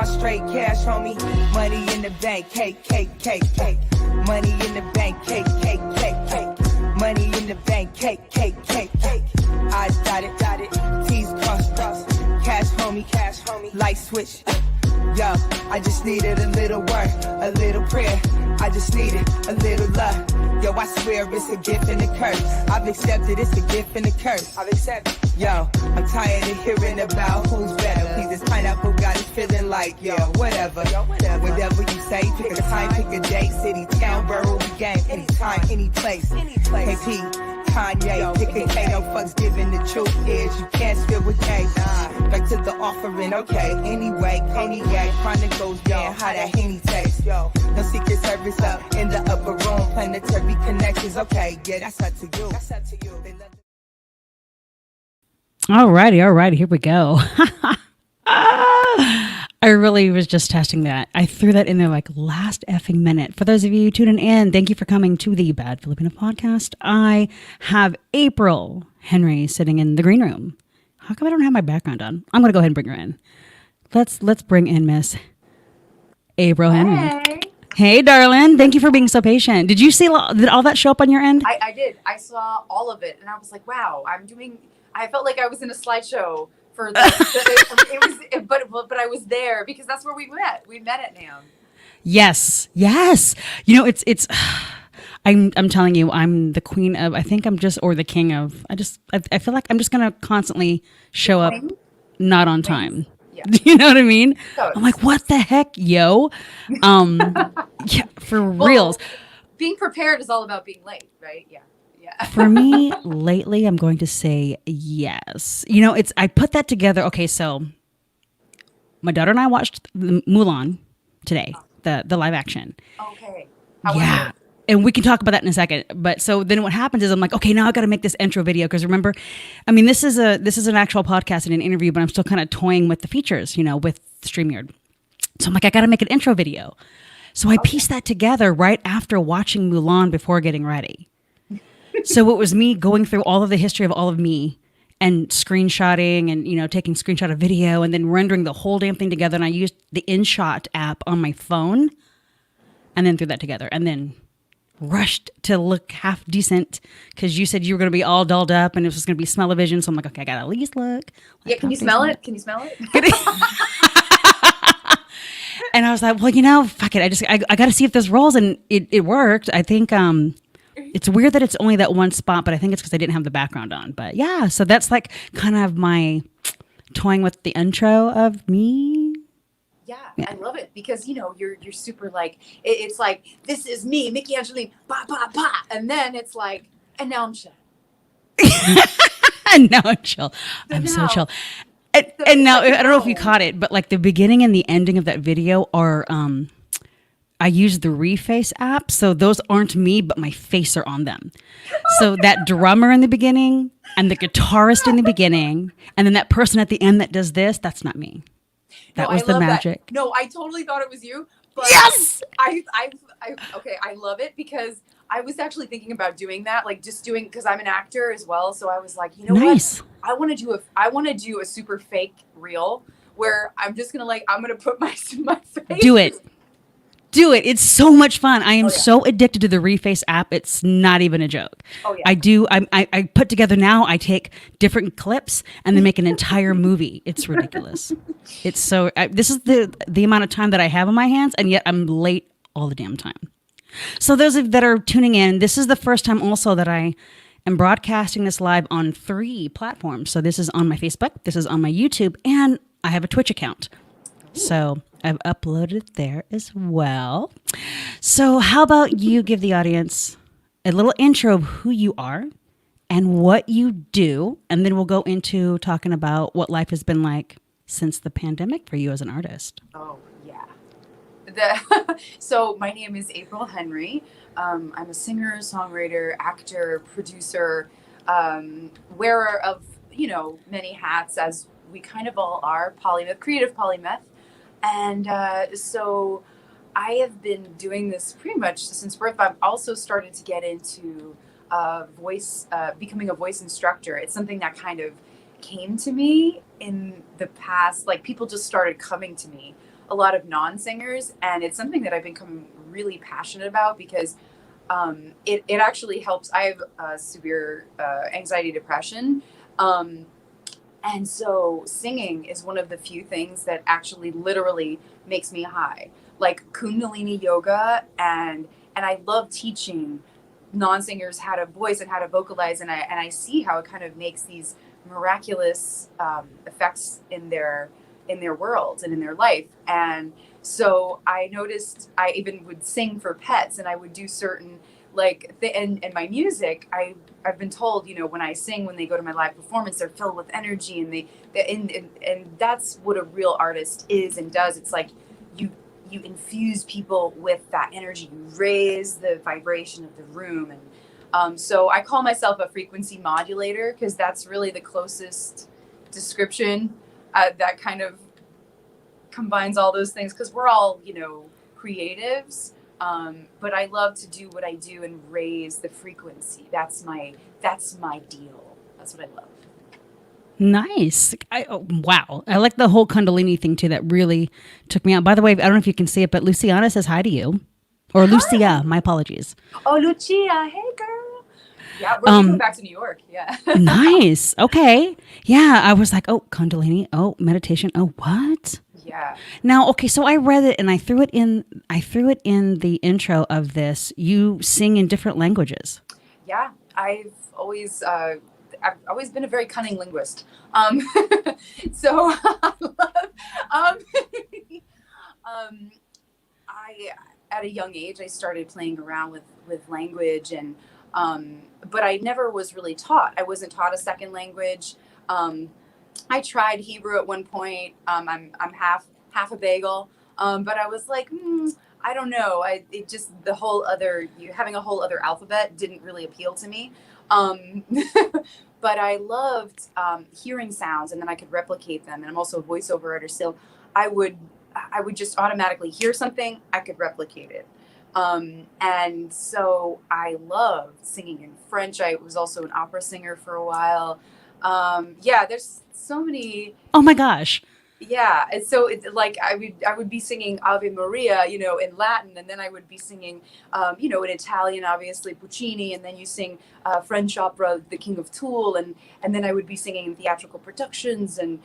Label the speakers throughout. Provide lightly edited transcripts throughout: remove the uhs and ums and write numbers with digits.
Speaker 1: straight cash, homie. Money in the bank, cake, cake, cake, cake. Money in the bank, cake, cake, cake, cake. Money in the bank, cake, cake, cake, cake. I got it, T's cross, cash, homie, light switch. Yo, I just needed a little work, a little prayer. I just needed a little love. Yo, I swear it's a gift and a curse. I've accepted it's a gift and a curse. I've accepted. Yo, I'm tired of hearing about who's better. Please, this pineapple got it feeling like, yo, whatever. Whatever you say, pick a time, pick a date, city, town, borough, game, anytime, any place. Hey, P, Kanye, pick a K, no fucks given. The truth is, you can't spill with K. Back to the offering, okay. Anyway, Cognac, Chronicles, yeah, how that Henny tastes. Yo, no secret service up in the upper room, planetary connections, okay. Yeah, that's up to you. That's up to you.
Speaker 2: Alrighty, here we go. I really was just testing that. I threw that in there like last effing minute. For those of you tuning in, thank you for coming to the Bad Filipino podcast. I have April Henry sitting in the green room. How come I don't have my background on? I'm going to go ahead and bring her in. Let's bring in Miss April Henry.
Speaker 3: Hey.
Speaker 2: Hey, darling. Thank you for being so patient. Did you see, did all that show up on your end?
Speaker 3: I did. I saw all of it, and I was like, wow, I felt like I was in a slideshow for but I was there because that's where we met. We met at NAMM.
Speaker 2: Yes. You know, it's I'm telling you, I'm the queen of, I think I'm just, or the king of, I feel like I'm just going to constantly show up not on time. Yeah. You know what I mean? I'm like, what the heck, yo? Yeah, for reals.
Speaker 3: Being prepared is all about being late, right? Yeah.
Speaker 2: For me, lately, I'm going to say yes. You know, I put that together. Okay, so my daughter and I watched Mulan today, the live action.
Speaker 3: Okay.
Speaker 2: Yeah. And we can talk about that in a second. But so then what happens is I'm like, okay, now I got to make this intro video. Because remember, I mean, this is an actual podcast and an interview, but I'm still kind of toying with the features, you know, with StreamYard. So I'm like, I got to make an intro video. So I pieced that together right after watching Mulan before getting ready. So it was me going through all of the history of all of me and screenshotting and, you know, taking screenshot of video and then rendering the whole damn thing together. And I used the InShot app on my phone and then threw that together and then rushed to look half decent because you said you were going to be all dolled up and it was going to be smell-o-vision. So I'm like, okay, I got to at least look.
Speaker 3: Yeah, can you smell it? Can you smell it?
Speaker 2: And I was like, well, you know, fuck it. I got to see if this rolls. And it worked. I think it's weird that it's only that one spot, but I think it's because I didn't have the background on. But yeah, so that's like kind of my toying with the intro of me.
Speaker 3: Yeah, I love it because, you know, you're super like, it's like, this is me, Myki Angeline, ba, ba, ba. And then it's like, and now I'm chill.
Speaker 2: And now I'm chill. I'm so chill. And now, I don't know if you caught it, but like the beginning and the ending of that video are, I use the Reface app. So those aren't me, but my face are on them. So that drummer in the beginning and the guitarist in the beginning, and then that person at the end that does this, that's not me. That was the magic.
Speaker 3: That. No, I totally thought it was you. But
Speaker 2: yes!
Speaker 3: I love it because I was actually thinking about doing that, like just doing, because I'm an actor as well. So I was like, you know what? I want to do a super fake reel where I'm just going to I'm going to put my face.
Speaker 2: Do it. It's so much fun. I am so addicted to the Reface app. It's not even a joke.
Speaker 3: Oh, yeah.
Speaker 2: I put together now, I take different clips and then make an entire movie. It's ridiculous. It's so, this is the amount of time that I have on my hands, and yet I'm late all the damn time. So those of you that are tuning in, this is the first time also that I am broadcasting this live on 3 platforms. So this is on my Facebook, this is on my YouTube, and I have a Twitch account. So I've uploaded it there as well. So how about you give the audience a little intro of who you are and what you do, and then we'll go into talking about what life has been like since the pandemic for you as an artist.
Speaker 3: Oh, yeah. So my name is April Henry. I'm a singer, songwriter, actor, producer, wearer of, you know, many hats, as we kind of all are, creative polymath. And so I have been doing this pretty much since birth. I've also started to get into becoming a voice instructor. It's something that kind of came to me in the past. Like, people just started coming to me a lot of non-singers, and it's something that I've become really passionate about because it actually helps. I have severe anxiety, depression. And so singing is one of the few things that actually literally makes me high, like Kundalini yoga. And I love teaching non-singers how to voice and how to vocalize. And I see how it kind of makes these miraculous effects in their world and in their life. And so I noticed I even would sing for pets, and I would do certain and my music, I've been told, when I sing, when they go to my live performance, they're filled with energy, and that's what a real artist is and does. It's like you infuse people with that energy, you raise the vibration of the room. And so I call myself a frequency modulator, because that's really the closest description that kind of combines all those things, because we're all, creatives. But I love to do what I do and raise the frequency. That's my deal. That's what I love.
Speaker 2: Nice. Wow. I like the whole Kundalini thing too. That really took me out. By the way, I don't know if you can see it, but Luciana says hi to you. Or hi. Lucia, my apologies.
Speaker 3: Oh, Lucia. Hey, girl. Yeah, we're coming back to New York. Yeah.
Speaker 2: Nice. Okay. Yeah. I was like, oh, Kundalini. Oh, meditation. Oh, what?
Speaker 3: Yeah.
Speaker 2: Now, okay, so I read it and I threw it in the intro of this. You sing in different languages.
Speaker 3: Yeah. I've always been a very cunning linguist. So I love, at a young age, I started playing around with language, and but I never was really taught. I wasn't taught a second language. I tried Hebrew at one point. I'm half a bagel, but I was like, I don't know. Having a whole other alphabet didn't really appeal to me. But I loved hearing sounds, and then I could replicate them. And I'm also a voiceover artist, so I would just automatically hear something, I could replicate it. And so I loved singing in French. I was also an opera singer for a while. There's so many.
Speaker 2: Oh my gosh.
Speaker 3: Yeah. And so it's like I would be singing Ave Maria, in Latin, and then I would be singing, in Italian, obviously Puccini, and then you sing French opera, The King of Toul, and then I would be singing in theatrical productions, and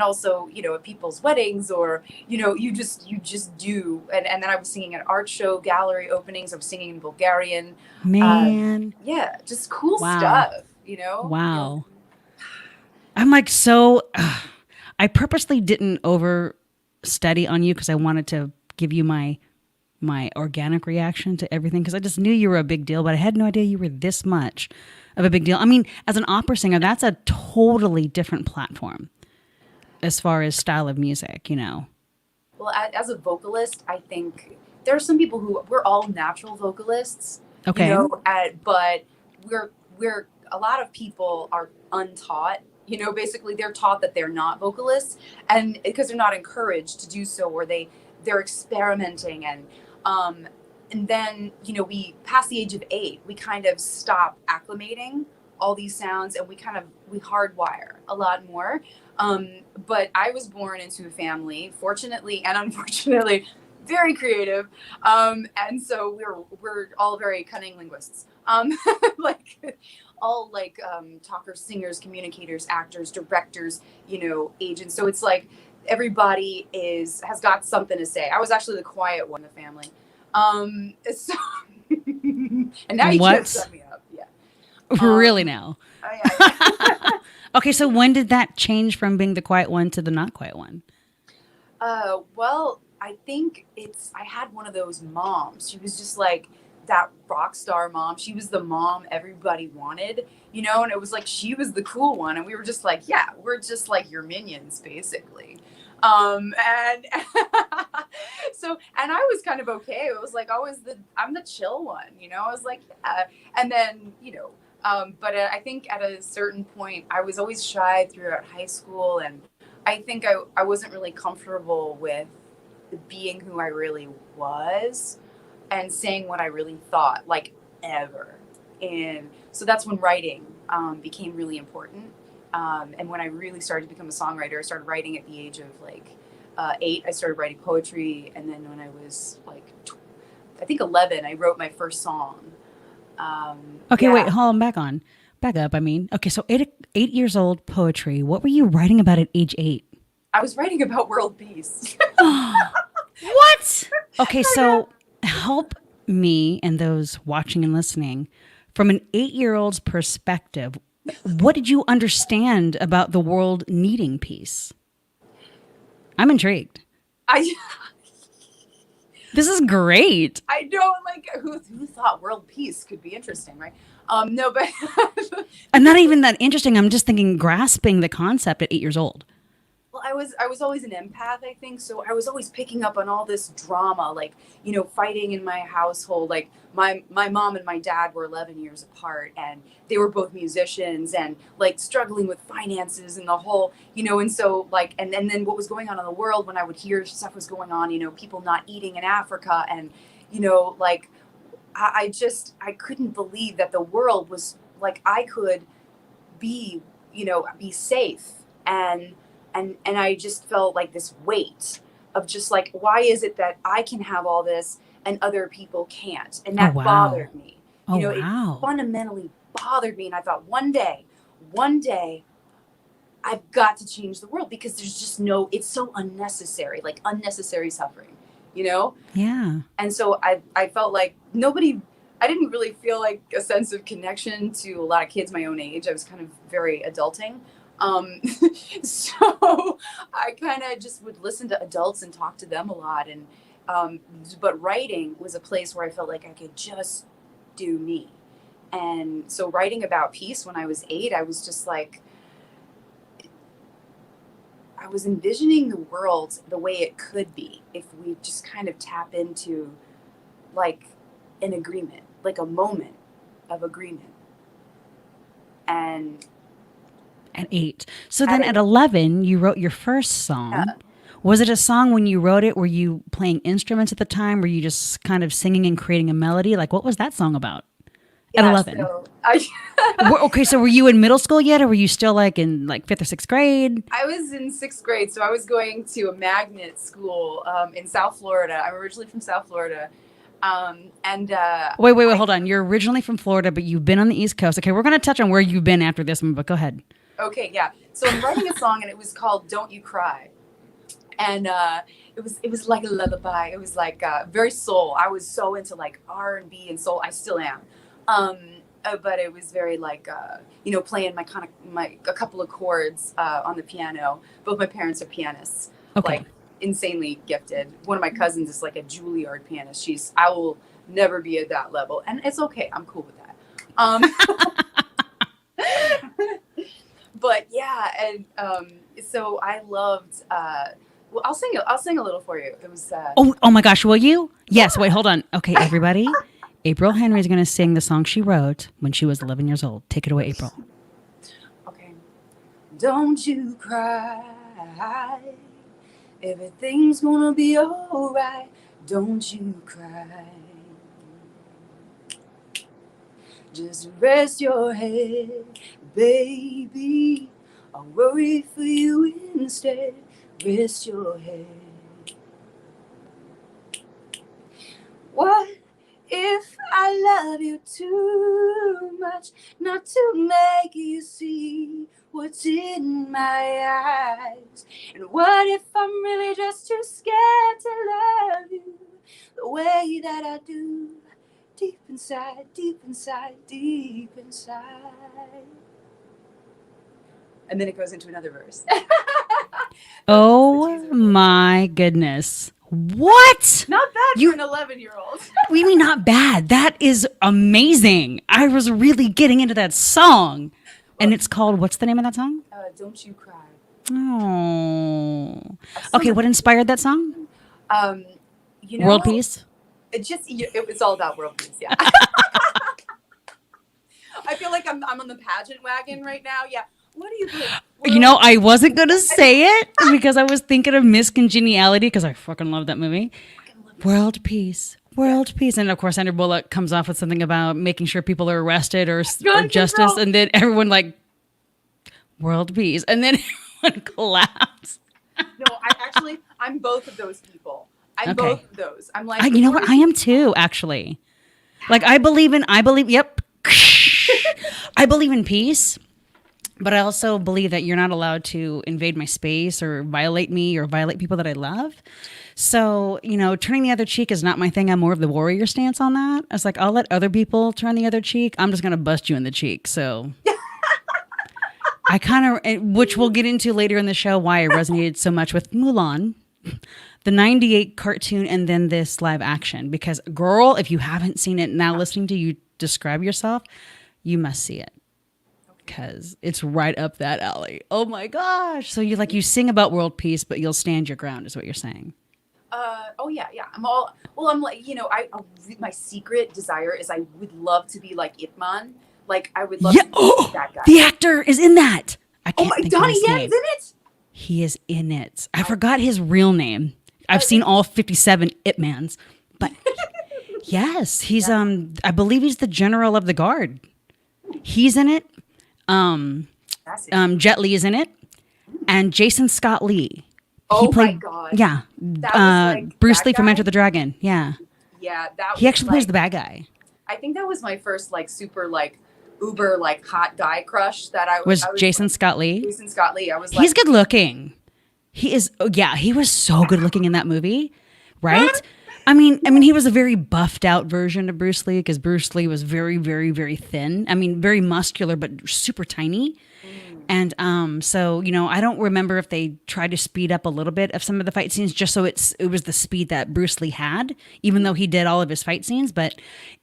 Speaker 3: also, at people's weddings, or, you just do. And then I was singing at art show gallery openings. I was singing in Bulgarian.
Speaker 2: Man.
Speaker 3: Just cool
Speaker 2: Wow.
Speaker 3: stuff,
Speaker 2: Wow. I'm like, I purposely didn't over study on you because I wanted to give you my organic reaction to everything, because I just knew you were a big deal, but I had no idea you were this much of a big deal. I mean, as an opera singer, that's a totally different platform as far as style of music,
Speaker 3: Well, as a vocalist, I think there are some people we're all natural vocalists.
Speaker 2: Okay.
Speaker 3: But we're a lot of people are untaught. Basically they're taught that they're not vocalists, and because they're not encouraged to do so, or they're experimenting, and then we past the age of 8, we kind of stop acclimating all these sounds, and we hardwire a lot more. But I was born into a family, fortunately and unfortunately, very creative, and so we're all very cunning linguists, all talkers, singers, communicators, actors, directors, agents. So it's like everybody has got something to say. I was actually the quiet one in the family. So and now you just set me up. Yeah.
Speaker 2: Really now?
Speaker 3: Oh, yeah.
Speaker 2: Okay, so when did that change from being the quiet one to the not quiet one?
Speaker 3: Well, I think I had one of those moms. She was just like that rock star mom. She was the mom everybody wanted, and it was like she was the cool one, and we were just like, yeah, we're just like your minions, basically. And so, and I was kind of okay. It was like I'm the chill one, I was like, yeah. And then, but I think at a certain point, I was always shy throughout high school, and I think I wasn't really comfortable with being who I really was and saying what I really thought, like, ever. And so that's when writing became really important. And when I really started to become a songwriter, I started writing at the age of 8, I started writing poetry. And then when I was like, I think 11, I wrote my first song.
Speaker 2: Okay,
Speaker 3: yeah.
Speaker 2: wait, hold on, back up. I mean, okay, so 8 years old, poetry. What were you writing about at age 8?
Speaker 3: I was writing about world peace.
Speaker 2: What? Okay, so help me and those watching and listening from an 8-year-old's perspective. What did you understand about the world needing peace? I'm intrigued. This is great.
Speaker 3: I know, like, who thought world peace could be interesting, right? No, but
Speaker 2: And not even that interesting. I'm just thinking grasping the concept at 8 years old.
Speaker 3: well, I was always an empath, I think. So I was always picking up on all this drama, like, you know, fighting in my household. Like my mom and my dad were 11 years apart, and they were both musicians, and like struggling with finances and the whole, you know, and so like, and then what was going on in the world when I would hear stuff was going on, you know, people not eating in Africa, and, you know, like, I couldn't believe that the world was like, I could be, you know, be safe. And I just felt like this weight of just like, why is it that I can have all this and other people can't? And that
Speaker 2: Oh, wow.
Speaker 3: bothered me.
Speaker 2: Oh,
Speaker 3: You know,
Speaker 2: wow.
Speaker 3: it fundamentally bothered me. And I thought one day, I've got to change the world, because there's just it's so unnecessary, like unnecessary suffering, you know?
Speaker 2: Yeah.
Speaker 3: And so I felt like I didn't really feel like a sense of connection to a lot of kids my own age. I was kind of very adulting. So I kind of just would listen to adults and talk to them a lot. And, but writing was a place where I felt like I could just do me. And so writing about peace when I was 8, I was just like, I was envisioning the world the way it could be if we just kind of tap into like an agreement, like a moment of agreement. And
Speaker 2: At 8. So then at 11, you wrote your first song. Was it a song when you wrote it? Were you playing instruments at the time? Were you just kind of singing and creating a melody? Like, what was that song about at 11?
Speaker 3: So
Speaker 2: Okay, so were you in middle school yet, or were you still like in like 5th or 6th grade?
Speaker 3: I was in 6th grade, so I was going to a magnet school in South Florida. I'm originally from South Florida.
Speaker 2: Wait, hold on. You're originally from Florida, but you've been on the East Coast. Okay, we're going to touch on where you've been after this one, but go ahead.
Speaker 3: Okay, yeah. So I'm writing a song, and it was called "Don't You Cry," and it was like a lullaby. It was like very soul. I was so into like R&B and soul. I still am, but it was very like you know, playing a couple of chords on the piano. Both my parents are pianists,
Speaker 2: Okay.
Speaker 3: like insanely gifted. One of my cousins is like a Juilliard pianist. I will never be at that level, and it's okay. I'm cool with that. But yeah, and so I loved. Well, I'll sing a little for you. It was.
Speaker 2: Oh my gosh, will you? Yes. Wait, hold on. Okay, everybody. April Henry is going to sing the song she wrote when she was 11 years old. Take it away, April.
Speaker 3: Okay. Don't you cry. Everything's gonna be alright. Don't you cry. Just rest your head, baby. I'll worry for you instead. Rest your head. What if I love you too much not to make you see what's in my eyes? And what if I'm really just too scared to love you the way that I do? Deep inside, deep inside, deep inside. And then it goes into another verse.
Speaker 2: Oh my goodness. What?
Speaker 3: Not bad for an 11-year-old.
Speaker 2: What do you mean not bad? That is amazing. I was really getting into that song. And it's called, what's the name of that song?
Speaker 3: Don't You Cry.
Speaker 2: Oh. Okay, what inspired that song?
Speaker 3: You know,
Speaker 2: World Peace?
Speaker 3: It was all about world peace, yeah. I feel like I'm on the pageant wagon right now, yeah. What do you think?
Speaker 2: You know, I wasn't going to say it because I was thinking of Miss Congeniality because I fucking love that movie. World Peace. World Peace. And of course, Sandra Bullock comes off with something about making sure people are arrested or justice.
Speaker 3: Control.
Speaker 2: And then everyone like, World Peace. And then everyone collapsed.
Speaker 3: No, I'm both of those people. I'm
Speaker 2: Okay.
Speaker 3: both of those. I'm like,
Speaker 2: You know what? I am too, actually. Like I believe, yep. I believe in peace, but I also believe that you're not allowed to invade my space or violate me or violate people that I love. So, turning the other cheek is not my thing. I'm more of the warrior stance on that. I was like, I'll let other people turn the other cheek. I'm just going to bust you in the cheek. So I kind of, which we'll get into later in the show, why I resonated so much with Mulan, the 98 cartoon, and then this live action. Because girl, if you haven't seen it, now listening to you describe yourself, you must see it. Because it's right up that alley. Oh my gosh. So you sing about world peace, but you'll stand your ground is what you're saying.
Speaker 3: Oh yeah. I'm like, my secret desire is I would love to be like Ip Man. Like I would love to be that guy.
Speaker 2: The actor is in that. I can't think
Speaker 3: Donnie
Speaker 2: of his
Speaker 3: Yen's
Speaker 2: name.
Speaker 3: in it?
Speaker 2: He is in it. I forgot his real name. I've seen all 57 Ip Mans, but yes, he's I believe he's the general of the guard. He's in it. Jet Li is in it, and Jason Scott Lee.
Speaker 3: My god!
Speaker 2: Yeah, Bruce Lee from Enter the Dragon. Yeah, he actually plays the bad guy.
Speaker 3: I think that was my first super uber hot guy crush that I
Speaker 2: was Jason Scott Lee.
Speaker 3: Jason Scott Lee. I was
Speaker 2: he's good looking. He is. Oh, yeah, he was so good looking in that movie, right? I mean, he was a very buffed out version of Bruce Lee because Bruce Lee was very, very, very thin. I mean, very muscular, but super tiny. And so, I don't remember if they tried to speed up a little bit of some of the fight scenes just so it was the speed that Bruce Lee had, even though he did all of his fight scenes. But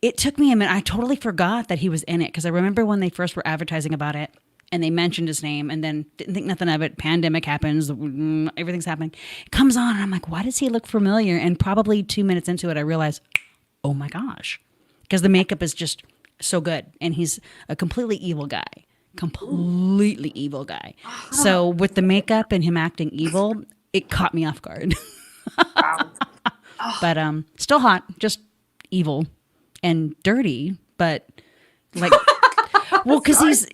Speaker 2: it took me a minute. I totally forgot that he was in it because I remember when they first were advertising about it and they mentioned his name and then didn't think nothing of it. Pandemic happens. Everything's happening. It comes on and I'm like, why does he look familiar? And probably 2 minutes into it, I realized, oh my gosh, because the makeup is just so good. And he's a completely evil guy. Completely evil guy. So with the makeup and him acting evil, it caught me off guard.
Speaker 3: Wow.
Speaker 2: But still hot, just evil and dirty, but because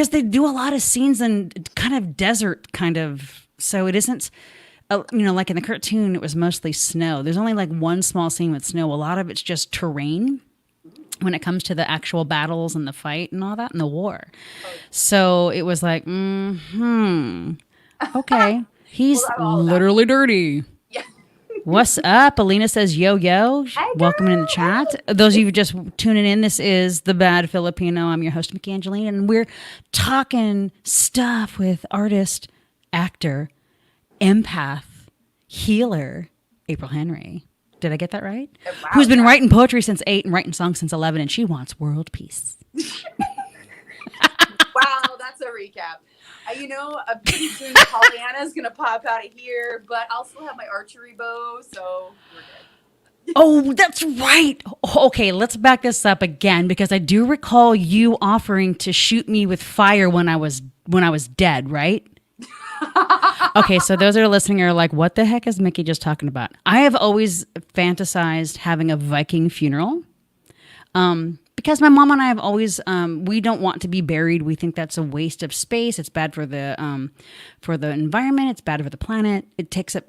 Speaker 2: they do a lot of scenes in kind of desert kind of, so it isn't like in the cartoon it was mostly snow. There's only one small scene with snow. A lot of it's just terrain when it comes to the actual battles and the fight and all that and the war. So it was like, okay. He's literally dirty.
Speaker 3: Yeah.
Speaker 2: What's up? Alina says, yo. Welcome in the chat. Those of you just tuning in, this is the Bad Filipino. I'm your host, Myki Angeline, and we're talking stuff with artist, actor, empath, healer, April Henry. Did I get that right?
Speaker 3: Wow,
Speaker 2: who's been writing poetry since 8 and writing songs since 11, and she wants world peace.
Speaker 3: Wow, that's a recap. Pretty soon Pollyanna is going to pop out of here, but I'll still have my archery bow, so we're good.
Speaker 2: Oh, that's right. Okay, let's back this up again because I do recall you offering to shoot me with fire when I was dead, right? Okay, so those that are listening are like, what the heck is Myki just talking about? I have always fantasized having a Viking funeral because my mom and I have always, we don't want to be buried. We think that's a waste of space. It's bad for the environment. It's bad for the planet. It takes up,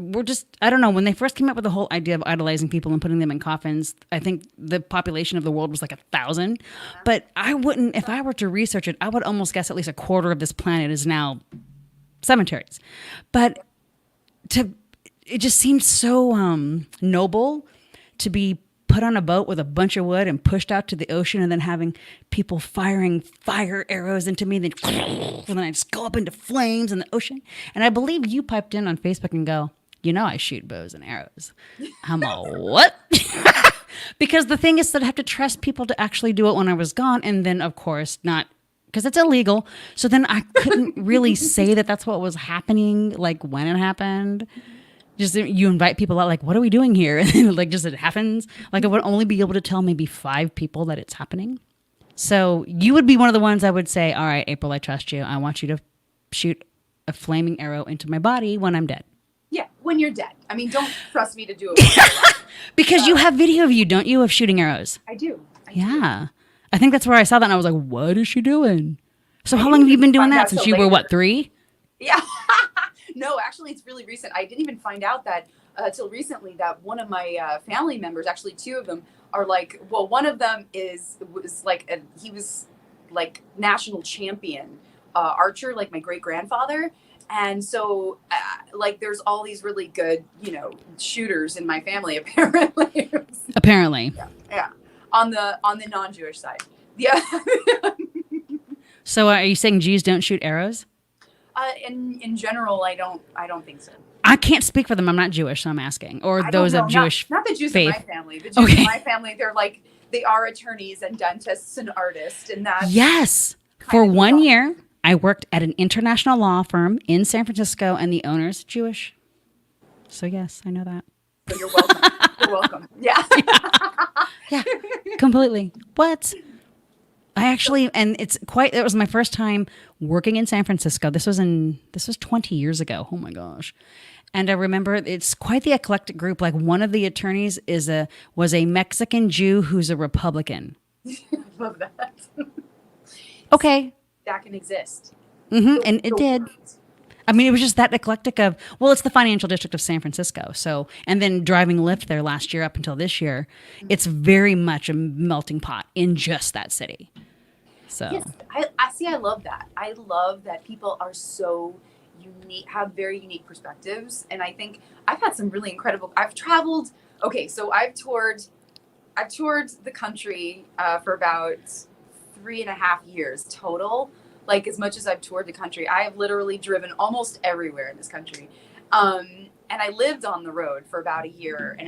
Speaker 2: I don't know, when they first came up with the whole idea of idolizing people and putting them in coffins, I think the population of the world was 1,000. But I wouldn't, if I were to research it, I would almost guess at least a quarter of this planet is now cemeteries. But it just seems so noble to be put on a boat with a bunch of wood and pushed out to the ocean and then having people firing fire arrows into me and then I just go up into flames in the ocean. And I believe you piped in on Facebook and go, I shoot bows and arrows. I'm all, what? Because the thing is that I have to trust people to actually do it when I was gone, and then of course not, because it's illegal. So then I couldn't really say that that's what was happening, when it happened. Just you invite people out, what are we doing here? And just it happens. I would only be able to tell maybe 5 people that it's happening. So you would be one of the ones I would say, all right, April, I trust you. I want you to shoot a flaming arrow into my body when I'm dead.
Speaker 3: Yeah, when you're dead. I mean, don't trust me to do it.
Speaker 2: Because you have video of you, don't you, of shooting arrows?
Speaker 3: I do.
Speaker 2: Yeah. I think that's where I saw that and I was like, what is she doing? So how long have you been doing that? Since you were, 3?
Speaker 3: Yeah. No, actually, it's really recent. I didn't even find out that till recently that one of my family members, actually two of them, are like, well, one of them he was like national champion archer, like my great grandfather. And so like there's all these really good, shooters in my family, apparently.
Speaker 2: Apparently.
Speaker 3: Yeah. On the non-Jewish side. Yeah.
Speaker 2: So are you saying Jews don't shoot arrows?
Speaker 3: In general, I don't think so.
Speaker 2: I can't speak for them. I'm not Jewish, so I'm asking. Or those of Jewish
Speaker 3: not the Jews
Speaker 2: faith.
Speaker 3: in my family. The Jews in my family, they are attorneys and dentists and artists, and that's
Speaker 2: yes. For 1 year, I worked at an international law firm in San Francisco, and the owner's Jewish. So yes, I know that.
Speaker 3: So you're welcome. You're welcome. Yeah.
Speaker 2: Yeah. Completely. What? It was my first time working in San Francisco. This was 20 years ago. Oh my gosh. And I remember it's quite the eclectic group. Like one of the attorneys was a Mexican Jew who's a Republican.
Speaker 3: Love that.
Speaker 2: Okay.
Speaker 3: That can exist.
Speaker 2: Mm-hmm. And it did. I mean, it was just that eclectic it's the financial district of San Francisco. So, and then driving Lyft there last year up until this year, it's very much a melting pot in just that city. So
Speaker 3: yes, I love that. I love that people are so unique, have very unique perspectives. And I think I've had some really incredible, I've traveled. Okay. So I've toured the country for about 3.5 years total. Like as much as I've toured the country, I have literally driven almost everywhere in this country. And I lived on the road for about 1.5 years.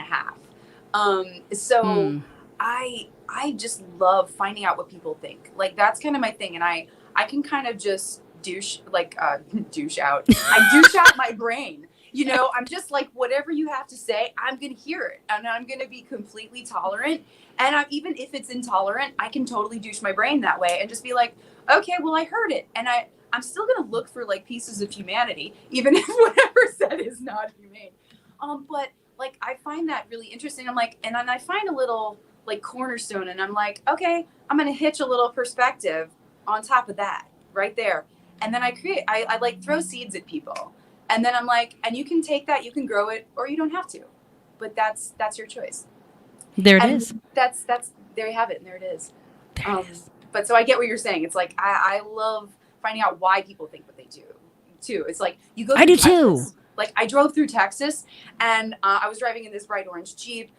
Speaker 3: I just love finding out what people think. Like that's kind of my thing. And I can kind of just douche out. I douche out my brain. I'm just like, whatever you have to say, I'm going to hear it. And I'm going to be completely tolerant. And even if it's intolerant, I can totally douche my brain that way and just be like, okay, well, I heard it. And I'm still going to look for like pieces of humanity, even if whatever said is not humane. But like, I find that really interesting. I'm like, and then I find a little like cornerstone and I'm like, okay, I'm going to hitch a little perspective on top of that right there. And then I like throw seeds at people. And then I'm like, and you can take that, you can grow it, or you don't have to. But that's your choice.
Speaker 2: There it is.
Speaker 3: That's there you have it, and there it is. But so I get what you're saying. It's like I love finding out why people think what they do too. It's like you go.
Speaker 2: I do
Speaker 3: Texas,
Speaker 2: too.
Speaker 3: Like I drove through Texas, and I was driving in this bright orange Jeep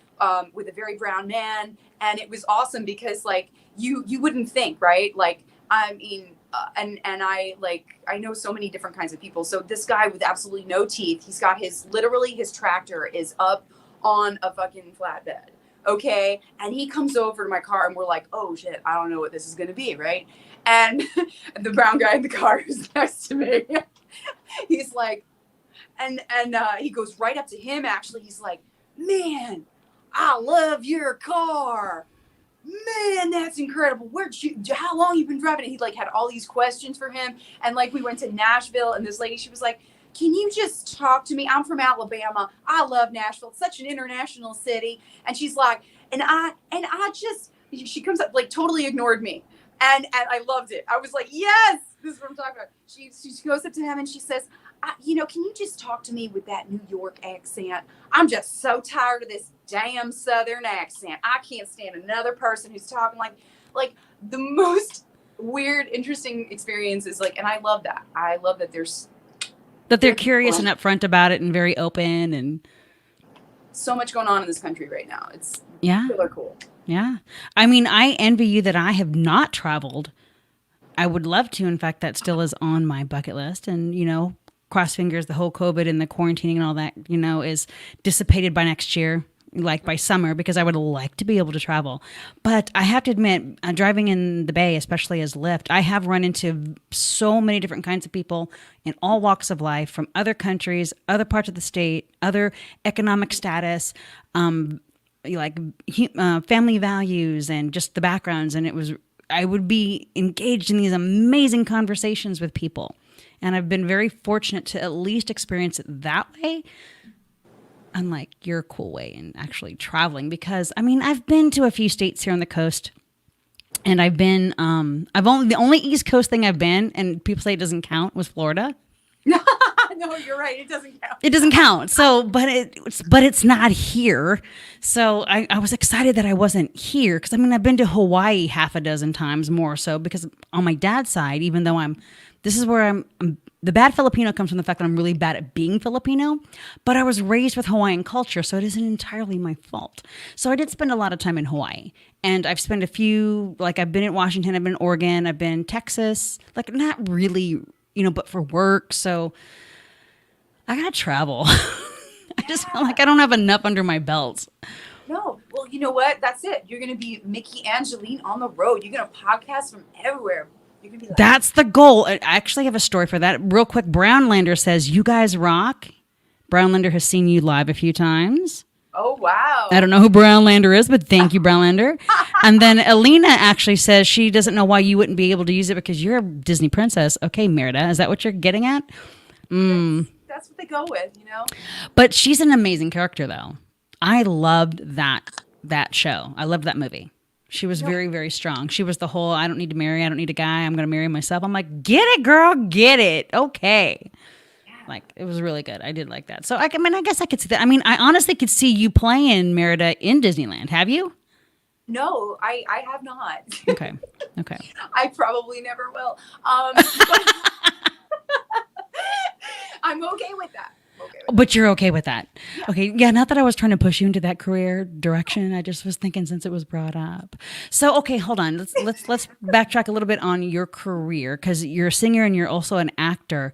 Speaker 3: with a very brown man, and it was awesome because like you wouldn't think, right? Like I mean. And I know so many different kinds of people. So this guy with absolutely no teeth, he's got his tractor is up on a fucking flatbed. Okay. And he comes over to my car and we're like, oh shit, I don't know what this is going to be. Right. And the brown guy in the car who's next to me, he's like, and he goes right up to him. Actually, he's like, man, I love your car. Man, that's incredible. How long you been driving it? He like had all these questions for him. And like we went to Nashville and this lady, she was like, can you just talk to me? I'm from Alabama. I love Nashville. It's such an international city. And she's like, she comes up like totally ignored me. And I loved it. I was like, yes, this is what I'm talking about. She goes up to him and she says, can you just talk to me with that New York accent? I'm just so tired of this damn Southern accent. I can't stand another person who's talking like the most weird, interesting experiences. Like, and I love that. I love that they're curious
Speaker 2: and upfront about it and very open and
Speaker 3: so much going on in this country right now. It's super cool.
Speaker 2: Yeah. I mean, I envy you that I have not traveled. I would love to. In fact, that still is on my bucket list. And, cross fingers, the whole COVID and the quarantining and all that, is dissipated by next year, like by summer, because I would like to be able to travel. But I have to admit, driving in the Bay, especially as Lyft, I have run into so many different kinds of people in all walks of life from other countries, other parts of the state, other economic status, family values and just the backgrounds. And I would be engaged in these amazing conversations with people. And I've been very fortunate to at least experience it that way, unlike your cool way in actually traveling. Because, I mean, I've been to a few states here on the coast, and I've been, the only East Coast thing I've been, and people say it doesn't count, was Florida.
Speaker 3: No, you're right. It doesn't count.
Speaker 2: It doesn't count. So, but it's not here. So I was excited that I wasn't here because I mean I've been to Hawaii half a dozen times more so because on my dad's side, even though this is where I'm the bad Filipino comes from the fact that I'm really bad at being Filipino, but I was raised with Hawaiian culture, so it isn't entirely my fault. So I did spend a lot of time in Hawaii, and I've spent a few, like I've been in Washington, I've been in Oregon, I've been in Texas, like not really, but for work. So I gotta travel. I just feel like I don't have enough under my belt.
Speaker 3: No, well, you know what? That's it. You're gonna be Myki Angeline on the road. You're gonna podcast from everywhere. You're gonna be like,
Speaker 2: that's the goal. I actually have a story for that. Real quick, Brownlander says, "You guys rock." Brownlander has seen you live a few times.
Speaker 3: oh wow.
Speaker 2: I don't know who Brownlander is, but thank you, Brownlander. And then Alina actually says she doesn't know why you wouldn't be able to use it because you're a Disney princess. Okay, Merida, is that what you're getting at?
Speaker 3: That's what they go with,
Speaker 2: But she's an amazing character, though. I loved that show. I loved that movie. She was very, very strong. She was the whole, I don't need to marry. I don't need a guy. I'm going to marry myself. I'm like, get it, girl. Get it. Okay.
Speaker 3: Yeah.
Speaker 2: Like, it was really good. I did like that. So, I guess I could see that. I mean, I honestly could see you playing Merida in Disneyland. Have you?
Speaker 3: No, I have not.
Speaker 2: Okay.
Speaker 3: I probably never will. I'm okay with that.
Speaker 2: But you're okay with that. Yeah. Okay. Yeah. Not that I was trying to push you into that career direction. I just was thinking since it was brought up. So, okay, hold on. Let's backtrack a little bit on your career because you're a singer and you're also an actor.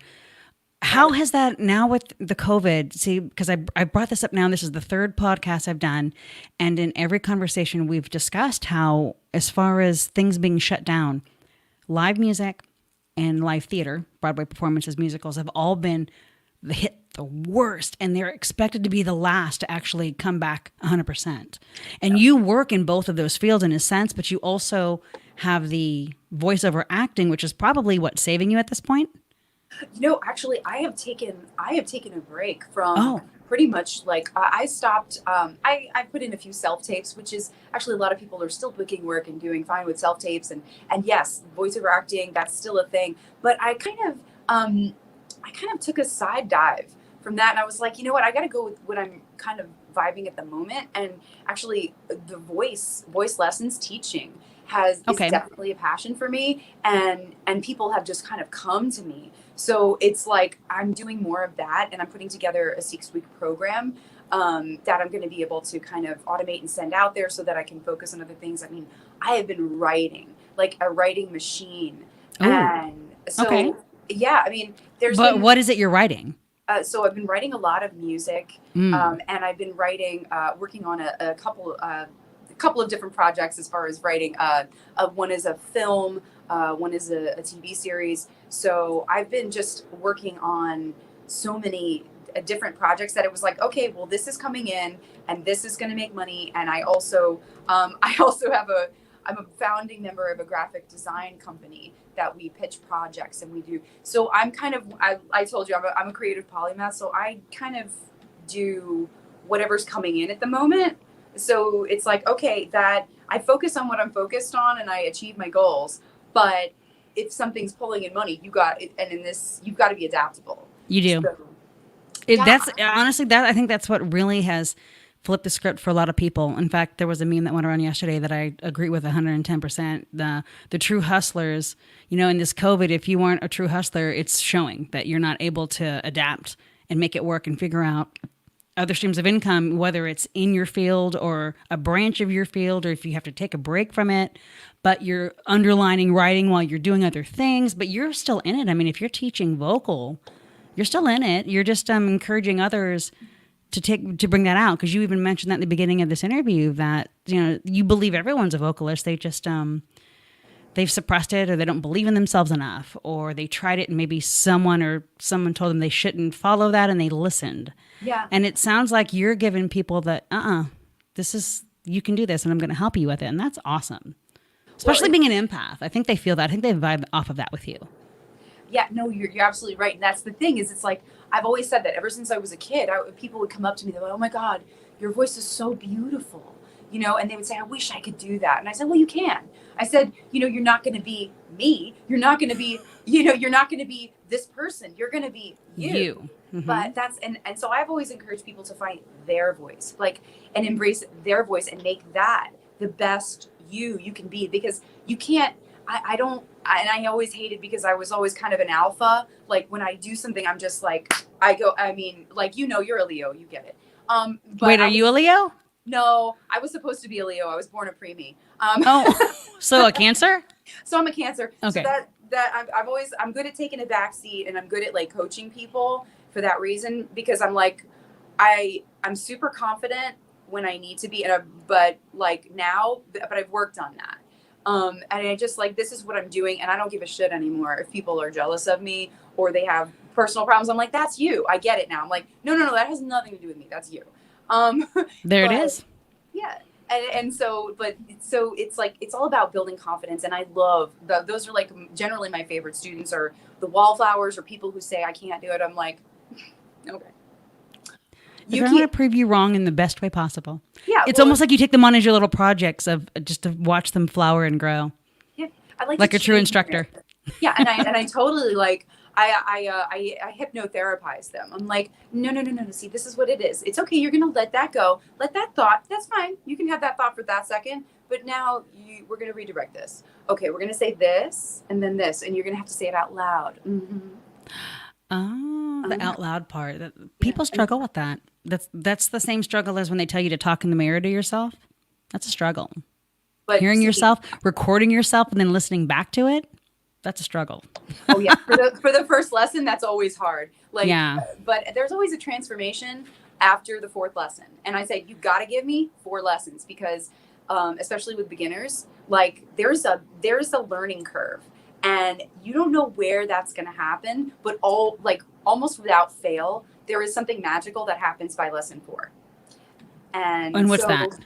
Speaker 2: How has that now with the COVID? See, because I brought this up now. This is the third podcast I've done. And in every conversation we've discussed how, as far as things being shut down, live music and live theater, Broadway performances, musicals have all been hit the worst, and they're expected to be the last to actually come back 100%. And you work in both of those fields in a sense, but you also have the voiceover acting, which is probably what's saving you at this point.
Speaker 3: Actually, I have taken a break from pretty much like I stopped. I put in a few self tapes, which is actually a lot of people are still booking work and doing fine with self tapes, and yes, voiceover acting, that's still a thing. But I kind of took a side dive from that, and I was like, you know what, I got to go with what I'm kind of vibing at the moment, and actually the voice lessons teaching is definitely a passion for me, and people have just kind of come to me. So it's like I'm doing more of that, and I'm putting together a 6-week program that I'm going to be able to kind of automate and send out there so that I can focus on other things. I mean, I have been writing like a writing machine.
Speaker 2: Ooh.
Speaker 3: And so, yeah, I mean,
Speaker 2: But what is it you're writing?
Speaker 3: So I've been writing a lot of music, and I've been writing, working on a couple of different projects as far as writing. One is a film, one is a TV series. So I've been just working on so many different projects that it was like, okay, well, this is coming in, and this is going to make money. And I also I'm a founding member of a graphic design company that we pitch projects and we do. So I'm kind of, I told you, I'm a creative polymath. So I kind of do whatever's coming in at the moment. So it's like, okay, that I focus on what I'm focused on and I achieve my goals. But if something's pulling in money, you've got to be adaptable.
Speaker 2: You do. So, That's honestly, I think that's what really has flip the script for a lot of people. In fact, there was a meme that went around yesterday that I agree with 110%. The true hustlers, in this COVID, if you weren't a true hustler, it's showing that you're not able to adapt and make it work and figure out other streams of income, whether it's in your field or a branch of your field, or if you have to take a break from it, but you're underlining writing while you're doing other things, but you're still in it. I mean, if you're teaching vocal, you're still in it. You're just encouraging others to bring that out, because you even mentioned that in the beginning of this interview that you believe everyone's a vocalist. They just they've suppressed it, or they don't believe in themselves enough, or they tried it and maybe someone told them they shouldn't follow that and they listened.
Speaker 3: Yeah.
Speaker 2: And it sounds like you're giving people that you can do this and I'm going to help you with it, and that's awesome. Especially being an empath. I think they feel that. I think they vibe off of that with you.
Speaker 3: Yeah, no, you're absolutely right. And that's the thing is, it's like, I've always said that ever since I was a kid, people would come up to me, they're like, oh my God, your voice is so beautiful, and they would say, I wish I could do that. And I said, well, you can. I said, you're not going to be me. You're not going to be, you're not going to be this person. You're going to be
Speaker 2: You. Mm-hmm.
Speaker 3: But that's, and so I've always encouraged people to find their voice, like, and embrace their voice and make that the best you can be, because you can't, I I always hated, because I was always kind of an alpha. Like when I do something, I'm just like, like, you're a Leo, you get it. But
Speaker 2: wait, are you a Leo?
Speaker 3: No, I was supposed to be a Leo. I was born a preemie.
Speaker 2: So a Cancer?
Speaker 3: So I'm a Cancer.
Speaker 2: Okay.
Speaker 3: So that I'm good at taking a back seat, and I'm good at like coaching people for that reason, because I'm like, I'm super confident when I need to be, but I've worked on that. And I just like, this is what I'm doing, and I don't give a shit anymore if people are jealous of me or they have personal problems. I'm like, that's you. I get it now. I'm like, no, that has nothing to do with me. That's you.
Speaker 2: There it is.
Speaker 3: Yeah. And so it's like, it's all about building confidence. And I love those are like generally my favorite students are the wallflowers or people who say I can't do it. I'm like, okay.
Speaker 2: You're going to prove you wrong in the best way possible.
Speaker 3: Yeah.
Speaker 2: It's almost like you take them on as your little projects of just to watch them flower and grow.
Speaker 3: Yeah. I like
Speaker 2: a true instructor.
Speaker 3: Yeah. And I totally like, I hypnotherapize them. I'm like, no. See, this is what it is. It's okay. You're going to let that go. Let that thought. That's fine. You can have that thought for that second. But now we're going to redirect this. Okay. We're going to say this and then this, and you're going to have to say it out loud. Mm-hmm.
Speaker 2: Oh, the out loud part. People struggle with that. That's the same struggle as when they tell you to talk in the mirror to yourself. That's a struggle. But hearing yourself, recording yourself, and then listening back to it, that's a struggle.
Speaker 3: Oh yeah, for the first lesson, that's always hard. Like,
Speaker 2: yeah.
Speaker 3: But there's always a transformation after the fourth lesson, and I say you got to give me 4 lessons, because especially with beginners, like there's a learning curve, and you don't know where that's going to happen, but almost without fail, there is something magical that happens by lesson 4. And
Speaker 2: what's that?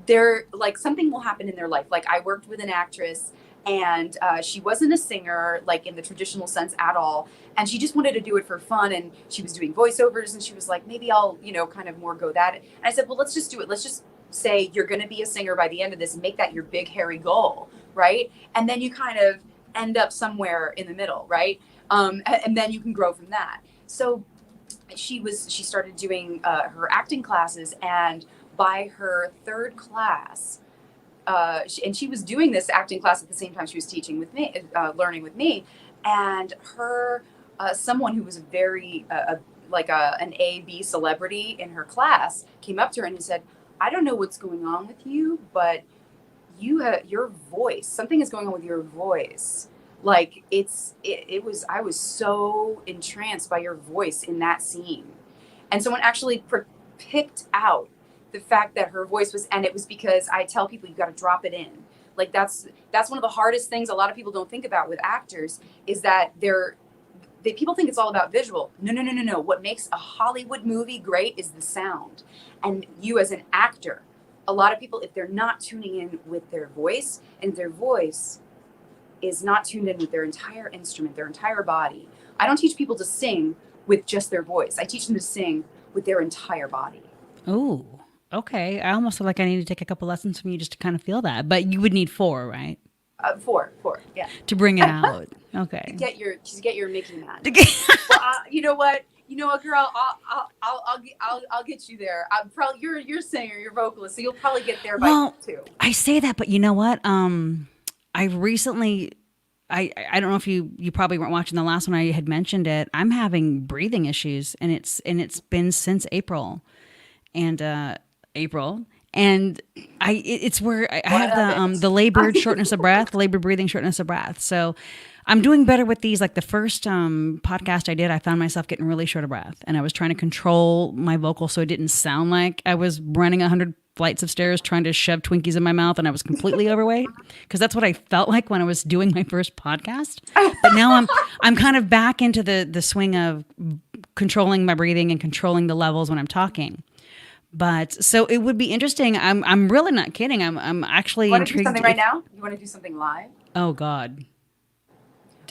Speaker 3: There, like, something will happen in their life. Like, I worked with an actress, and she wasn't a singer, like in the traditional sense at all. And she just wanted to do it for fun. And she was doing voiceovers, and she was like, maybe I'll, kind of more go that. And I said, well, let's just do it. Let's just say you're going to be a singer by the end of this and make that your big, hairy goal. Right. And then you kind of end up somewhere in the middle. Right. And then you can grow from that. So she started doing her acting classes, and by her 3rd class, and she was doing this acting class at the same time she was teaching with me, learning with me, and her someone who was very an A-B celebrity in her class came up to her and he said, I don't know what's going on with you, but your voice, something is going on with your voice. Like I was so entranced by your voice in that scene. And someone actually picked out the fact that her voice was, and it was because I tell people you got to drop it in. Like that's one of the hardest things a lot of people don't think about with actors, is that people think it's all about visual. No. What makes a Hollywood movie great is the sound. And you as an actor, a lot of people, if they're not tuning in with their voice, and their voice is not tuned in with their entire instrument, their entire body. I don't teach people to sing with just their voice. I teach them to sing with their entire body.
Speaker 2: Oh, okay. I almost feel like I need to take a couple lessons from you just to kind of feel that. But you would need 4, right?
Speaker 3: 4, yeah.
Speaker 2: To bring it out. Okay.
Speaker 3: To get your Myki man. Well, you know what, girl, I'll get you there. I'm probably you're a singer, you're a vocalist, so you'll probably get there by too.
Speaker 2: I say that, but you know what? I recently, I don't know if you probably weren't watching the last one. I had mentioned it. I'm having breathing issues, and it's been since April, and it's where I have the labored shortness of breath, labor breathing shortness of breath. So I'm doing better with these. Like the first podcast I did, I found myself getting really short of breath, and I was trying to control my vocal so it didn't sound like I was running 100 flights of stairs trying to shove Twinkies in my mouth, and I was completely overweight, because that's what I felt like when I was doing my first podcast. But now I'm kind of back into the swing of controlling my breathing and controlling the levels when I'm talking. But so it would be interesting. I'm really not kidding. I'm actually intrigued.
Speaker 3: You want to do something right now? You want to do something live?
Speaker 2: Oh God.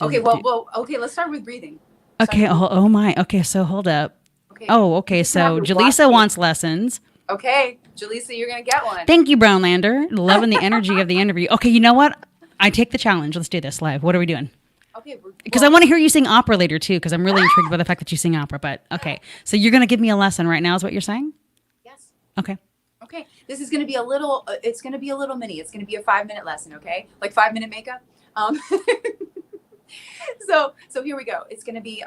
Speaker 3: Okay. Well. Okay. Let's start with breathing.
Speaker 2: Okay. Oh my. Okay. So hold up. Okay. Oh. Okay. So Jaleesa wants lessons.
Speaker 3: Okay, Jaleesa, you're going to get one.
Speaker 2: Thank you, Brownlander. Loving the energy of the interview. Okay, you know what? I take the challenge. Let's do this live. What are we doing?
Speaker 3: Okay.
Speaker 2: Because I want to hear you sing opera later too, because I'm really intrigued by the fact that you sing opera. But okay, so you're going to give me a lesson right now is what you're saying?
Speaker 3: Yes.
Speaker 2: Okay.
Speaker 3: Okay. This is going to be a little, it's going to be a little mini. It's going to be a 5-minute lesson. Okay. Like 5-minute makeup. So here we go. It's going to be,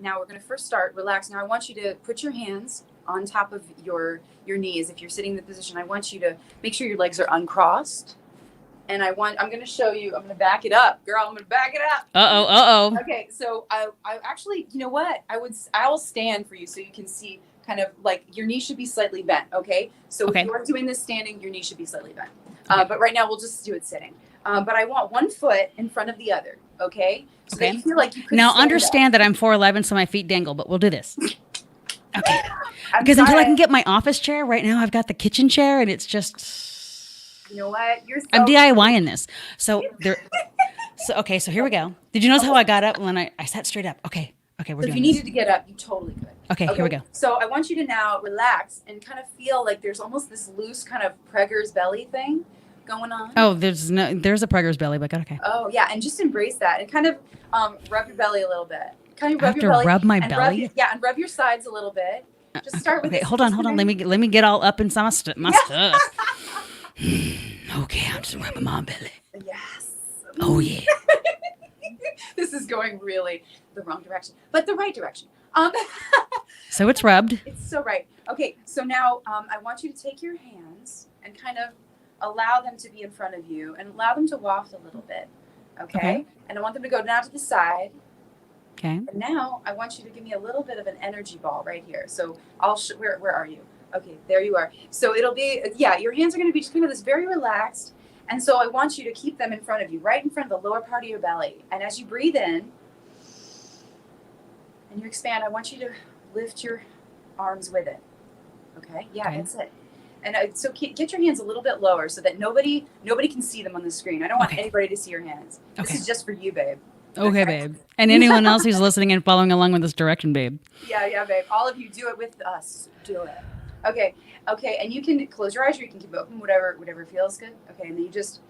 Speaker 3: now we're going to first start, relax. Now I want you to put your hands on top of your knees. If you're sitting in the position, I want you to make sure your legs are uncrossed. And I'm going to show you, I'm going to back it up, girl. I'm going to back it up.
Speaker 2: Uh-oh.
Speaker 3: Okay. So I actually, you know what? I'll stand for you so you can see kind of like your knee should be slightly bent. Okay. So if you're doing this standing, your knee should be slightly bent. But right now we'll just do it sitting. But I want one foot in front of the other. Okay. So that you feel like you could
Speaker 2: now
Speaker 3: stand
Speaker 2: understand
Speaker 3: up.
Speaker 2: that I'm 4'11", so my feet dangle, but we'll do this. Okay. Because until I can get my office chair, right now I've got the kitchen chair and it's just...
Speaker 3: You know what?
Speaker 2: I'm DIYing this. So there. Okay. So here we go. Did you notice how I got up when I sat straight up? Okay. We're
Speaker 3: So
Speaker 2: doing
Speaker 3: if you
Speaker 2: this.
Speaker 3: needed to get up, you totally could.
Speaker 2: Okay. Here we go.
Speaker 3: So I want you to now relax and kind of feel like there's almost this loose kind of pregger's belly thing going on.
Speaker 2: Oh, there's a pregger's belly, but okay.
Speaker 3: Oh yeah, and just embrace that and kind of rub your belly a little bit. Kind of
Speaker 2: I
Speaker 3: rub
Speaker 2: have
Speaker 3: your
Speaker 2: to
Speaker 3: belly.
Speaker 2: rub my
Speaker 3: and
Speaker 2: belly?
Speaker 3: And rub your sides a little bit. Just start with.
Speaker 2: Okay.
Speaker 3: this.
Speaker 2: Hold on. Let me get all up inside my stuff. Okay. I'm just rubbing my belly.
Speaker 3: Yes.
Speaker 2: Oh yeah.
Speaker 3: This is going really the wrong direction, but the right direction.
Speaker 2: So it's rubbed.
Speaker 3: It's so right. Okay, so now I want you to take your hands and kind of allow them to be in front of you and allow them to waft a little bit. Okay? And I want them to go down to the side.
Speaker 2: Okay.
Speaker 3: And now I want you to give me a little bit of an energy ball right here. So where are you? Okay, there you are. So it'll be, your hands are going to be just kind of this very relaxed. And so I want you to keep them in front of you, right in front of the lower part of your belly. And as you breathe in and you expand, I want you to lift your arms with it. Okay? Yeah,
Speaker 2: Okay.
Speaker 3: that's it. And so get your hands a little bit lower so that nobody can see them on the screen. I don't want anybody to see your hands. This is just for you, babe.
Speaker 2: Okay, babe. And anyone else who's listening and following along with this direction, babe.
Speaker 3: Yeah, babe. All of you do it with us. Do it. Okay. And you can close your eyes or you can keep it open, whatever feels good. Okay, and then you just...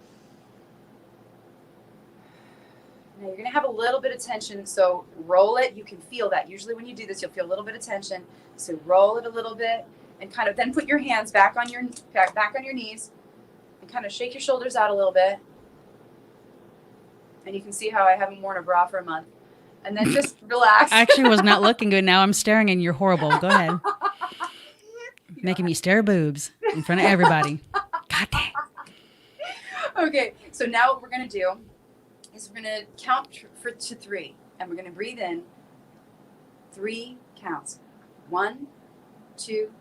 Speaker 3: Now you're going to have a little bit of tension, so roll it. You can feel that. Usually when you do this, you'll feel a little bit of tension. So roll it a little bit and kind of then put your hands back on your knees and kind of shake your shoulders out a little bit. And you can see how I haven't worn a bra for a month. And then just relax.
Speaker 2: I actually was not looking good. Now I'm staring and you're horrible. Go ahead. Making me stare boobs in front of everybody. God damn.
Speaker 3: Okay, so now what we're going to do is we're going to count to 3. And we're going to breathe in 3 counts. 1, 2,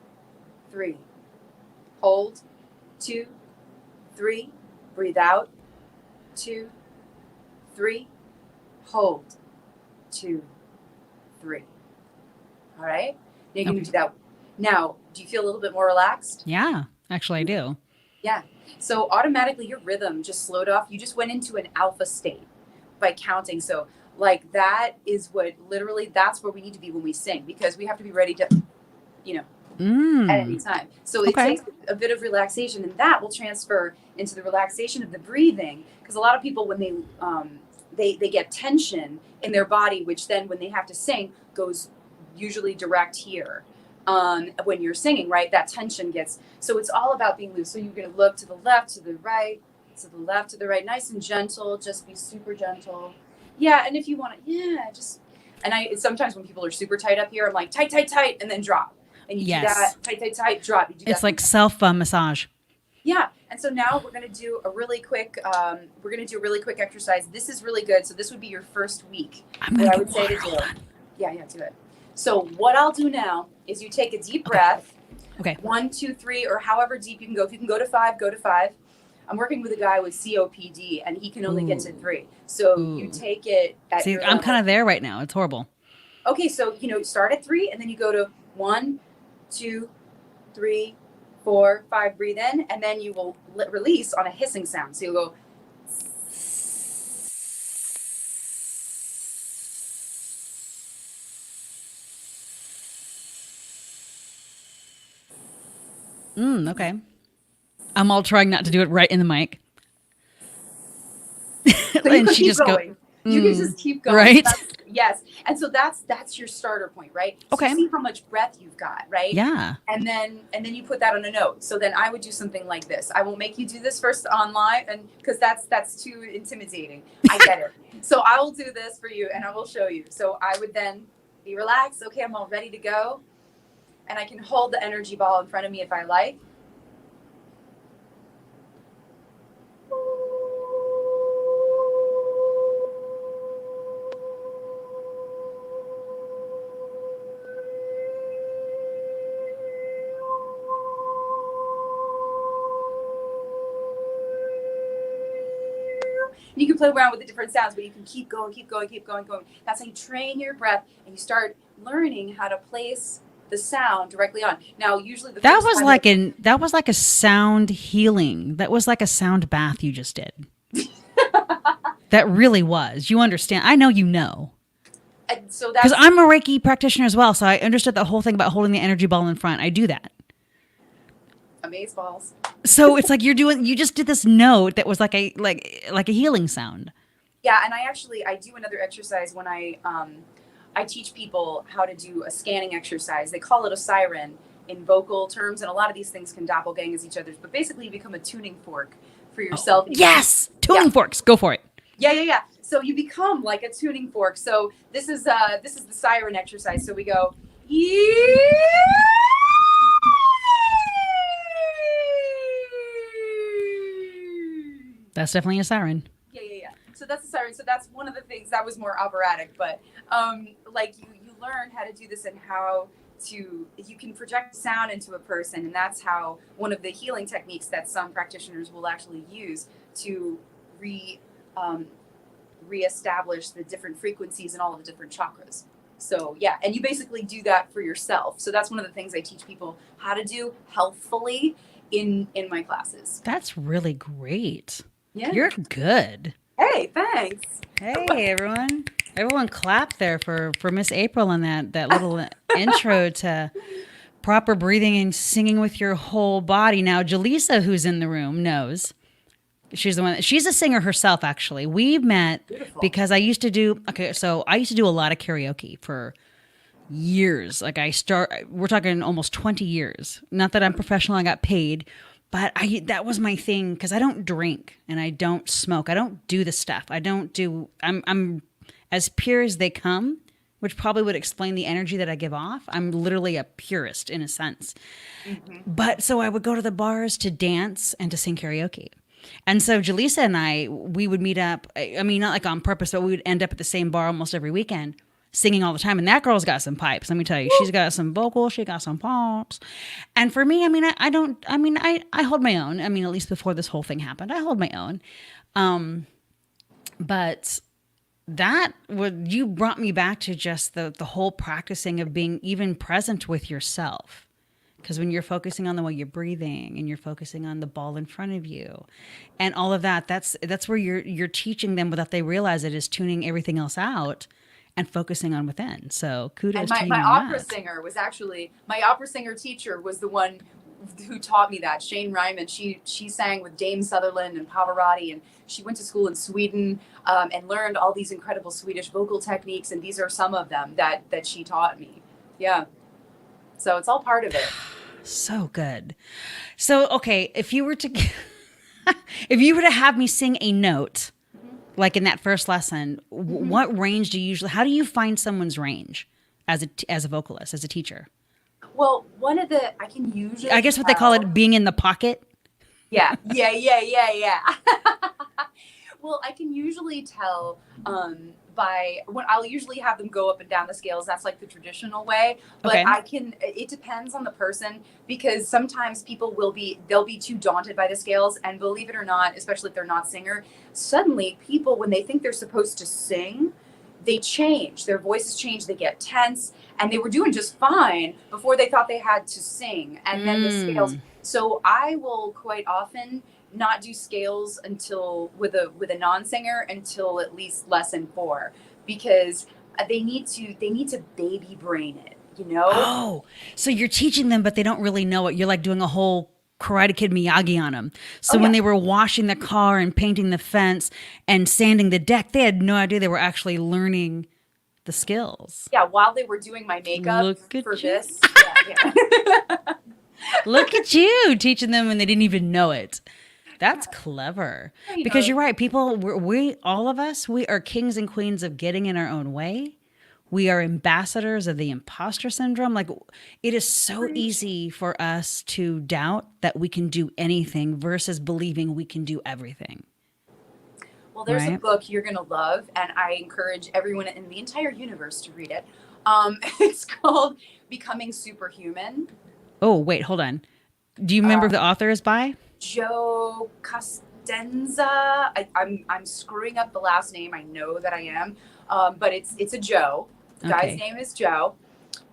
Speaker 3: 3. Hold. 2, 3. Breathe out. 2, 3. Hold. 2, 3. All right? Now you're going to do that. Now, do you feel a little bit more relaxed?
Speaker 2: Yeah, actually I do.
Speaker 3: Yeah. So automatically your rhythm just slowed off. You just went into an alpha state by counting. So like that is what literally, that's where we need to be when we sing, because we have to be ready to, at any time. So it takes a bit of relaxation, and that will transfer into the relaxation of the breathing. Because a lot of people, when they get tension in their body, which then when they have to sing goes usually direct here. When you're singing, right, that tension gets, so it's all about being loose. So you're going to look to the left, to the right, to the left, to the right, nice and gentle, just be super gentle. Yeah. And if you want to, and sometimes when people are super tight up here, I'm like, tight, tight, tight, and then drop. And you do that, tight, tight, tight, drop. You do
Speaker 2: it's
Speaker 3: that
Speaker 2: like self massage.
Speaker 3: Yeah. And so now we're going to do a really quick, exercise. This is really good. So this would be your first week. I would say to do. Yeah, do it. So what I'll do now is you take a deep breath.
Speaker 2: Okay.
Speaker 3: 1, 2, 3, or however deep you can go. If you can go to 5, go to 5. I'm working with a guy with COPD, and he can only get to 3. So you take it at
Speaker 2: See,
Speaker 3: your
Speaker 2: I'm kind of there right now. It's horrible.
Speaker 3: Okay, so start at 3, and then you go to 1, 2, 3, 4, 5. Breathe in, and then you will release on a hissing sound. So you'll go.
Speaker 2: Okay. I'm all trying not to do it right in the mic.
Speaker 3: So
Speaker 2: and she just
Speaker 3: going. You can just keep going.
Speaker 2: Right.
Speaker 3: Yes. And so that's your starter point, right? So
Speaker 2: Okay.
Speaker 3: see how much breath you've got, right?
Speaker 2: Yeah.
Speaker 3: And then you put that on a note. So then I would do something like this. I won't make you do this first online, and because that's too intimidating. I get it. So I will do this for you and I will show you. So I would then be relaxed. Okay, I'm all ready to go. And I can hold the energy ball in front of me if I like. You can play around with the different sounds, but you can keep going. That's how you train your breath and you start learning how to place the sound directly on. Now, usually
Speaker 2: that was like a sound healing. That was like a sound bath you just did. That really was. You understand? I know you know.
Speaker 3: So that's
Speaker 2: because I'm a Reiki practitioner as well, so I understood the whole thing about holding the energy ball in front. I do that.
Speaker 3: Amazeballs.
Speaker 2: So it's like you just did this note that was like a healing sound.
Speaker 3: Yeah, and I do another exercise when I teach people how to do a scanning exercise. They call it a siren in vocal terms, and a lot of these things can doppelgang as each other's. But basically, you become a tuning fork for yourself.
Speaker 2: Yes, tuning forks. Go for it.
Speaker 3: Yeah. So you become like a tuning fork. So this is the siren exercise. So we go.
Speaker 2: That's definitely a siren.
Speaker 3: Yeah. So that's a siren. So that's one of the things that was more operatic, but like you learn how to do this and how you can project sound into a person, and that's how one of the healing techniques that some practitioners will actually use to reestablish the different frequencies and all of the different chakras. So yeah, and you basically do that for yourself. So that's one of the things I teach people how to do healthfully in my classes.
Speaker 2: That's really great.
Speaker 3: Yeah.
Speaker 2: You're good.
Speaker 3: Hey, thanks.
Speaker 2: Hey, everyone. Everyone clap there for Miss April and that little intro to proper breathing and singing with your whole body. Now, Jaleesa, who's in the room, knows. She's the one. She's a singer herself, actually. We met because I used to do a lot of karaoke for years. Like we're talking almost 20 years. Not that I'm professional, I got paid, but that was my thing because I don't drink and I don't smoke. I don't do the stuff. I'm as pure as they come, which probably would explain the energy that I give off. I'm literally a purist in a sense. Mm-hmm. But so I would go to the bars to dance and to sing karaoke. And so Jaleesa and we would meet up. I mean, not like on purpose, but we would end up at the same bar almost every weekend, singing all the time. And that girl's got some pipes. Let me tell you, she's got some vocals. She got some pipes. And for me, I mean, I hold my own. I mean, at least before this whole thing happened, I hold my own. But you brought me back to just the whole practicing of being even present with yourself. Because when you're focusing on the way you're breathing and you're focusing on the ball in front of you and all of that, that's where you're teaching them without they realize it is tuning everything else out and focusing on within. So kudos to you.
Speaker 3: My opera singer teacher was the one who taught me that. Shane Ryman, she sang with Dame Sutherland and Pavarotti, and she went to school in Sweden and learned all these incredible Swedish vocal techniques, and these are some of them that she taught me. Yeah. So it's all part of it.
Speaker 2: So good. So, okay, if you were to have me sing a note, like in that first lesson, what range do you usually, how do you find someone's range as a vocalist, as a teacher?
Speaker 3: Well, I can usually
Speaker 2: I guess what they call it being in the pocket.
Speaker 3: Yeah. Well, I can usually tell by when I'll usually have them go up and down the scales. That's like the traditional way. But okay. It depends on the person, because sometimes people they'll be too daunted by the scales. And believe it or not, especially if they're not singer, suddenly people, when they think they're supposed to sing, they change. Their voices change. They get tense. And they were doing just fine before they thought they had to sing. And then the scales. So I will quite often not do scales until with a non-singer until at least lesson 4, because they need to baby brain it, you know?
Speaker 2: Oh, so you're teaching them, but they don't really know it. You're like doing a whole Karate Kid Miyagi on them. So
Speaker 3: Oh,
Speaker 2: when
Speaker 3: yeah.
Speaker 2: they were washing the car and painting the fence and sanding the deck, they had no idea they were actually learning the skills.
Speaker 3: Yeah, while they were doing my makeup
Speaker 2: Look at
Speaker 3: for
Speaker 2: you.
Speaker 3: this. Yeah.
Speaker 2: Look at you teaching them when they didn't even know it. That's clever.
Speaker 3: You
Speaker 2: Because
Speaker 3: know,
Speaker 2: you're right. People, we all of us, we are kings and queens of getting in our own way. We are ambassadors of the imposter syndrome. Like, it is so easy for us to doubt that we can do anything versus believing we can do everything.
Speaker 3: well, there's a
Speaker 2: Right.
Speaker 3: book you're going to love, and I encourage everyone in the entire universe to read it. It's called Becoming Superhuman.
Speaker 2: Oh, wait, hold on. Do you remember who the author is by?
Speaker 3: Joe Costanza. I'm screwing up the last name. I know that I am, but it's a Joe. The
Speaker 2: Okay.
Speaker 3: guy's name is Joe,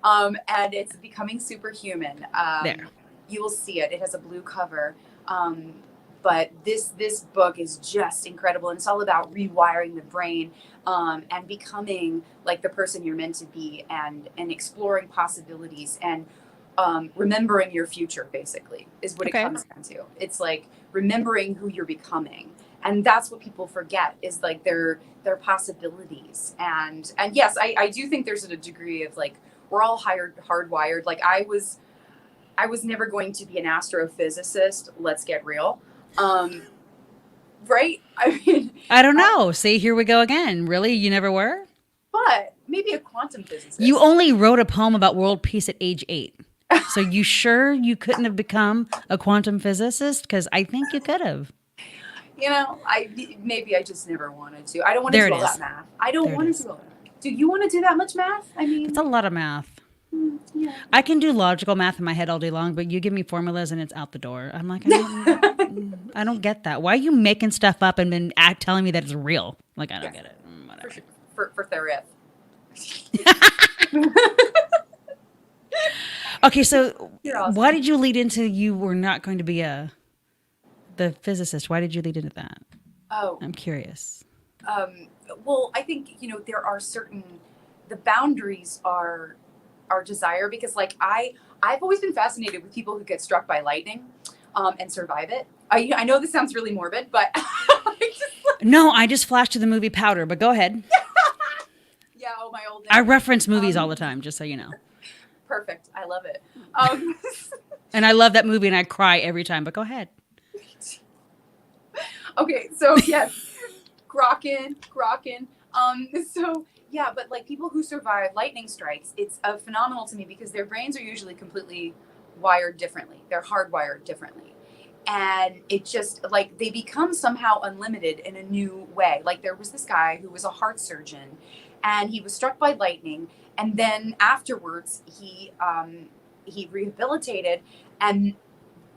Speaker 3: and it's Becoming Superhuman.
Speaker 2: There.
Speaker 3: You will see it. It has a blue cover, but this book is just incredible, and it's all about rewiring the brain and becoming like the person you're meant to be, and exploring possibilities and remembering your future, basically, is what
Speaker 2: Okay.
Speaker 3: it comes down to. It's like remembering who you're becoming, and that's what people forget, is like their possibilities. And yes, I do think there's a degree of like, we're all hardwired. Like I was never going to be an astrophysicist. Let's get real. Right? I mean,
Speaker 2: I don't know. See, here we go again. Really? You never were?
Speaker 3: but maybe a quantum physicist.
Speaker 2: You only wrote a poem about world peace at age 8. So you sure you couldn't have become a quantum physicist? Because I think you could have.
Speaker 3: You know, maybe I just never wanted to. I don't want to
Speaker 2: There
Speaker 3: do
Speaker 2: it
Speaker 3: all
Speaker 2: is.
Speaker 3: that math. I don't
Speaker 2: There it
Speaker 3: want
Speaker 2: is.
Speaker 3: to do all that. Do you want to do that much math? I mean,
Speaker 2: It's a lot of math.
Speaker 3: yeah.
Speaker 2: I can do logical math in my head all day long, but you give me formulas and it's out the door. I'm like, I don't get that. Why are you making stuff up and then telling me that it's real? Like, I don't get it.
Speaker 3: For
Speaker 2: Whatever.
Speaker 3: sure. For Thereth.
Speaker 2: Okay, so
Speaker 3: You're awesome.
Speaker 2: why did you lead into you were not going to be the physicist? Why did you lead into that?
Speaker 3: Oh,
Speaker 2: I'm curious.
Speaker 3: well, I think, there are the boundaries are our desire, because like I've always been fascinated with people who get struck by lightning and survive it. I know this sounds really morbid, but
Speaker 2: No, I just flashed to the movie Powder, but go ahead.
Speaker 3: yeah, oh, my old
Speaker 2: I
Speaker 3: name.
Speaker 2: reference movies all the time, just so you know.
Speaker 3: Perfect. I love it.
Speaker 2: And I love that movie and I cry every time, but go ahead.
Speaker 3: Okay, so yes, Grokkin. So yeah, but like people who survive lightning strikes, it's phenomenal to me, because their brains are usually completely wired differently. They're hardwired differently. And it just like they become somehow unlimited in a new way. Like there was this guy who was a heart surgeon, and he was struck by lightning, and then afterwards he rehabilitated, and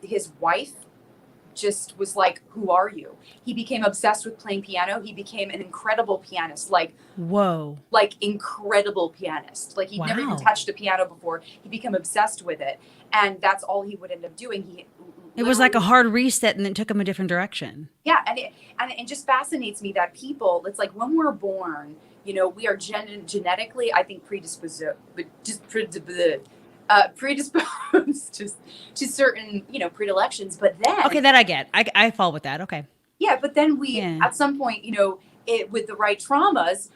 Speaker 3: his wife just was like, who are you? He became obsessed with playing piano. He became an incredible pianist, like
Speaker 2: Whoa.
Speaker 3: incredible pianist. Like he'd never even
Speaker 2: Wow.
Speaker 3: touched a piano before. He became obsessed with it, and that's all he would end up doing.
Speaker 2: It was like a
Speaker 3: literally-
Speaker 2: hard reset and then took him a different direction.
Speaker 3: yeah, and it just fascinates me that people, it's like when we're born, we are genetically, I think, predisposed to certain, predilections. But then,
Speaker 2: Okay, that I get. I fall with that. Okay.
Speaker 3: yeah, but then we,
Speaker 2: Yeah.
Speaker 3: at some point, with the right traumas,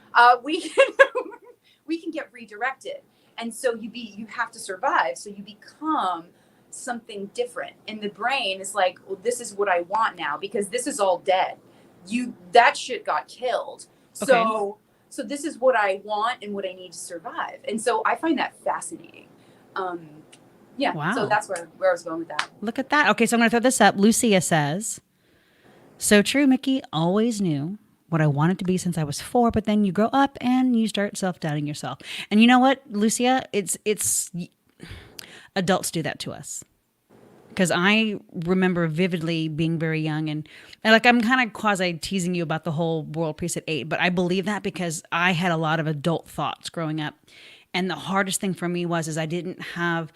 Speaker 3: we can get redirected, and so you have to survive. So you become something different, and the brain is like, well, this is what I want now, because this is all dead. That shit got killed. So this is what I want and what I need to survive. And so I find that fascinating. Yeah.
Speaker 2: Wow.
Speaker 3: So that's where I was going with that.
Speaker 2: Look at that. Okay, so I'm going to throw this up. Lucia says, so true, Myki. Always knew what I wanted to be since I was 4, but then you grow up and you start self-doubting yourself. And you know what, Lucia? It's adults do that to us. Because I remember vividly being very young, and like I'm kind of quasi teasing you about the whole world peace at 8, but I believe that because I had a lot of adult thoughts growing up. And the hardest thing for me is I didn't have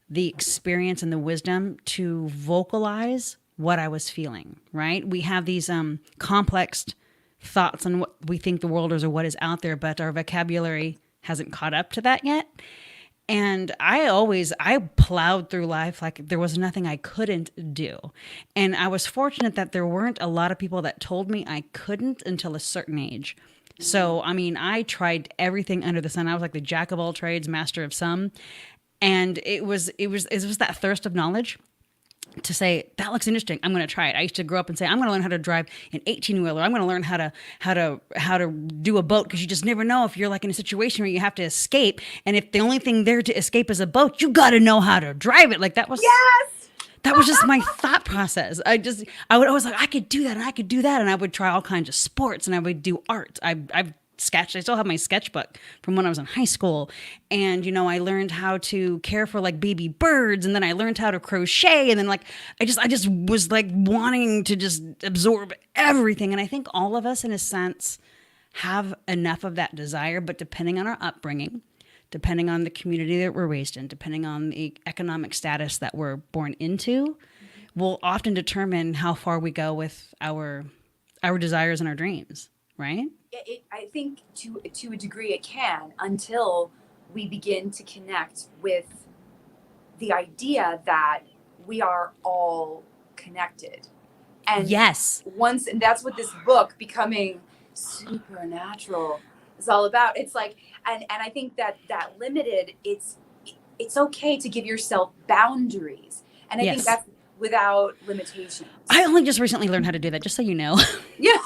Speaker 2: the experience and the wisdom to vocalize what I was feeling, right? We have these complex thoughts on what we think the world is or what is out there, but our vocabulary hasn't caught up to that yet. And I plowed through life like there was nothing I couldn't do. And I was fortunate that there weren't a lot of people that told me I couldn't until a certain age. So, I mean, I tried everything under the sun. I was like the jack of all trades, master of some. And it was that thirst of knowledge to say that looks interesting. I'm going to try it. I used to grow up and say I'm going to learn how to drive an 18-wheeler. I'm going to learn how to do a boat, because you just never know if you're like in a situation where you have to escape, and if the only thing there to escape is a boat, you got to know how to drive it. Like that was just my thought process. I was like, I could do that and I could do that, and I would try all kinds of sports and I would do art. I've sketched. I still have my sketchbook from when I was in high school. And, I learned how to care for like baby birds. And then I learned how to crochet. And then like, I just was like wanting to just absorb everything. And I think all of us in a sense have enough of that desire, but depending on our upbringing, depending on the community that we're raised in, depending on the economic status that we're born into, will often determine how far we go with our desires and our dreams, right?
Speaker 3: I think to a degree it can, until we begin to connect with the idea that we are all connected. And
Speaker 2: yes,
Speaker 3: and that's what this book, Becoming Supernatural, is all about. It's like, and I think that limited, it's okay to give yourself boundaries. And I think that's without limitations.
Speaker 2: I only just recently learned how to do that, just so you know.
Speaker 3: Yeah.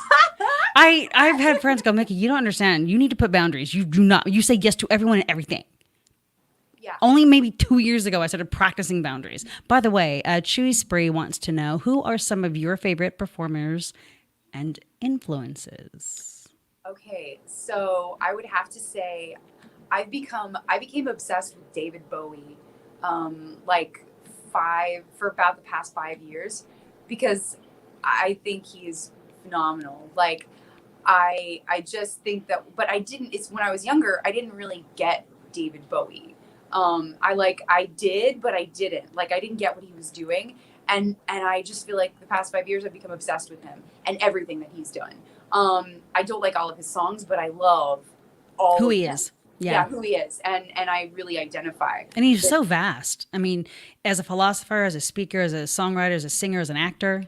Speaker 2: I've had friends go, Myki, you don't understand. You need to put boundaries. You do not. You say yes to everyone and everything.
Speaker 3: Yeah.
Speaker 2: Only maybe 2 years ago, I started practicing boundaries. By the way, Chewy Spree wants to know, who are some of your favorite performers and influences?
Speaker 3: Okay, so I would have to say I became obsessed with David Bowie, for about the past 5 years, because I think he's phenomenal. Like, I just think that, but it's when I was younger, I didn't really get David Bowie. I did, but I didn't. Like, I didn't get what he was doing. And I just feel like the past 5 years I've become obsessed with him and everything that he's done. I don't like all of his songs, but I love all
Speaker 2: who
Speaker 3: of
Speaker 2: he
Speaker 3: them.
Speaker 2: is.
Speaker 3: Yeah, who he is. And I really identify.
Speaker 2: And he's so vast. I mean, as a philosopher, as a speaker, as a songwriter, as a singer, as an actor.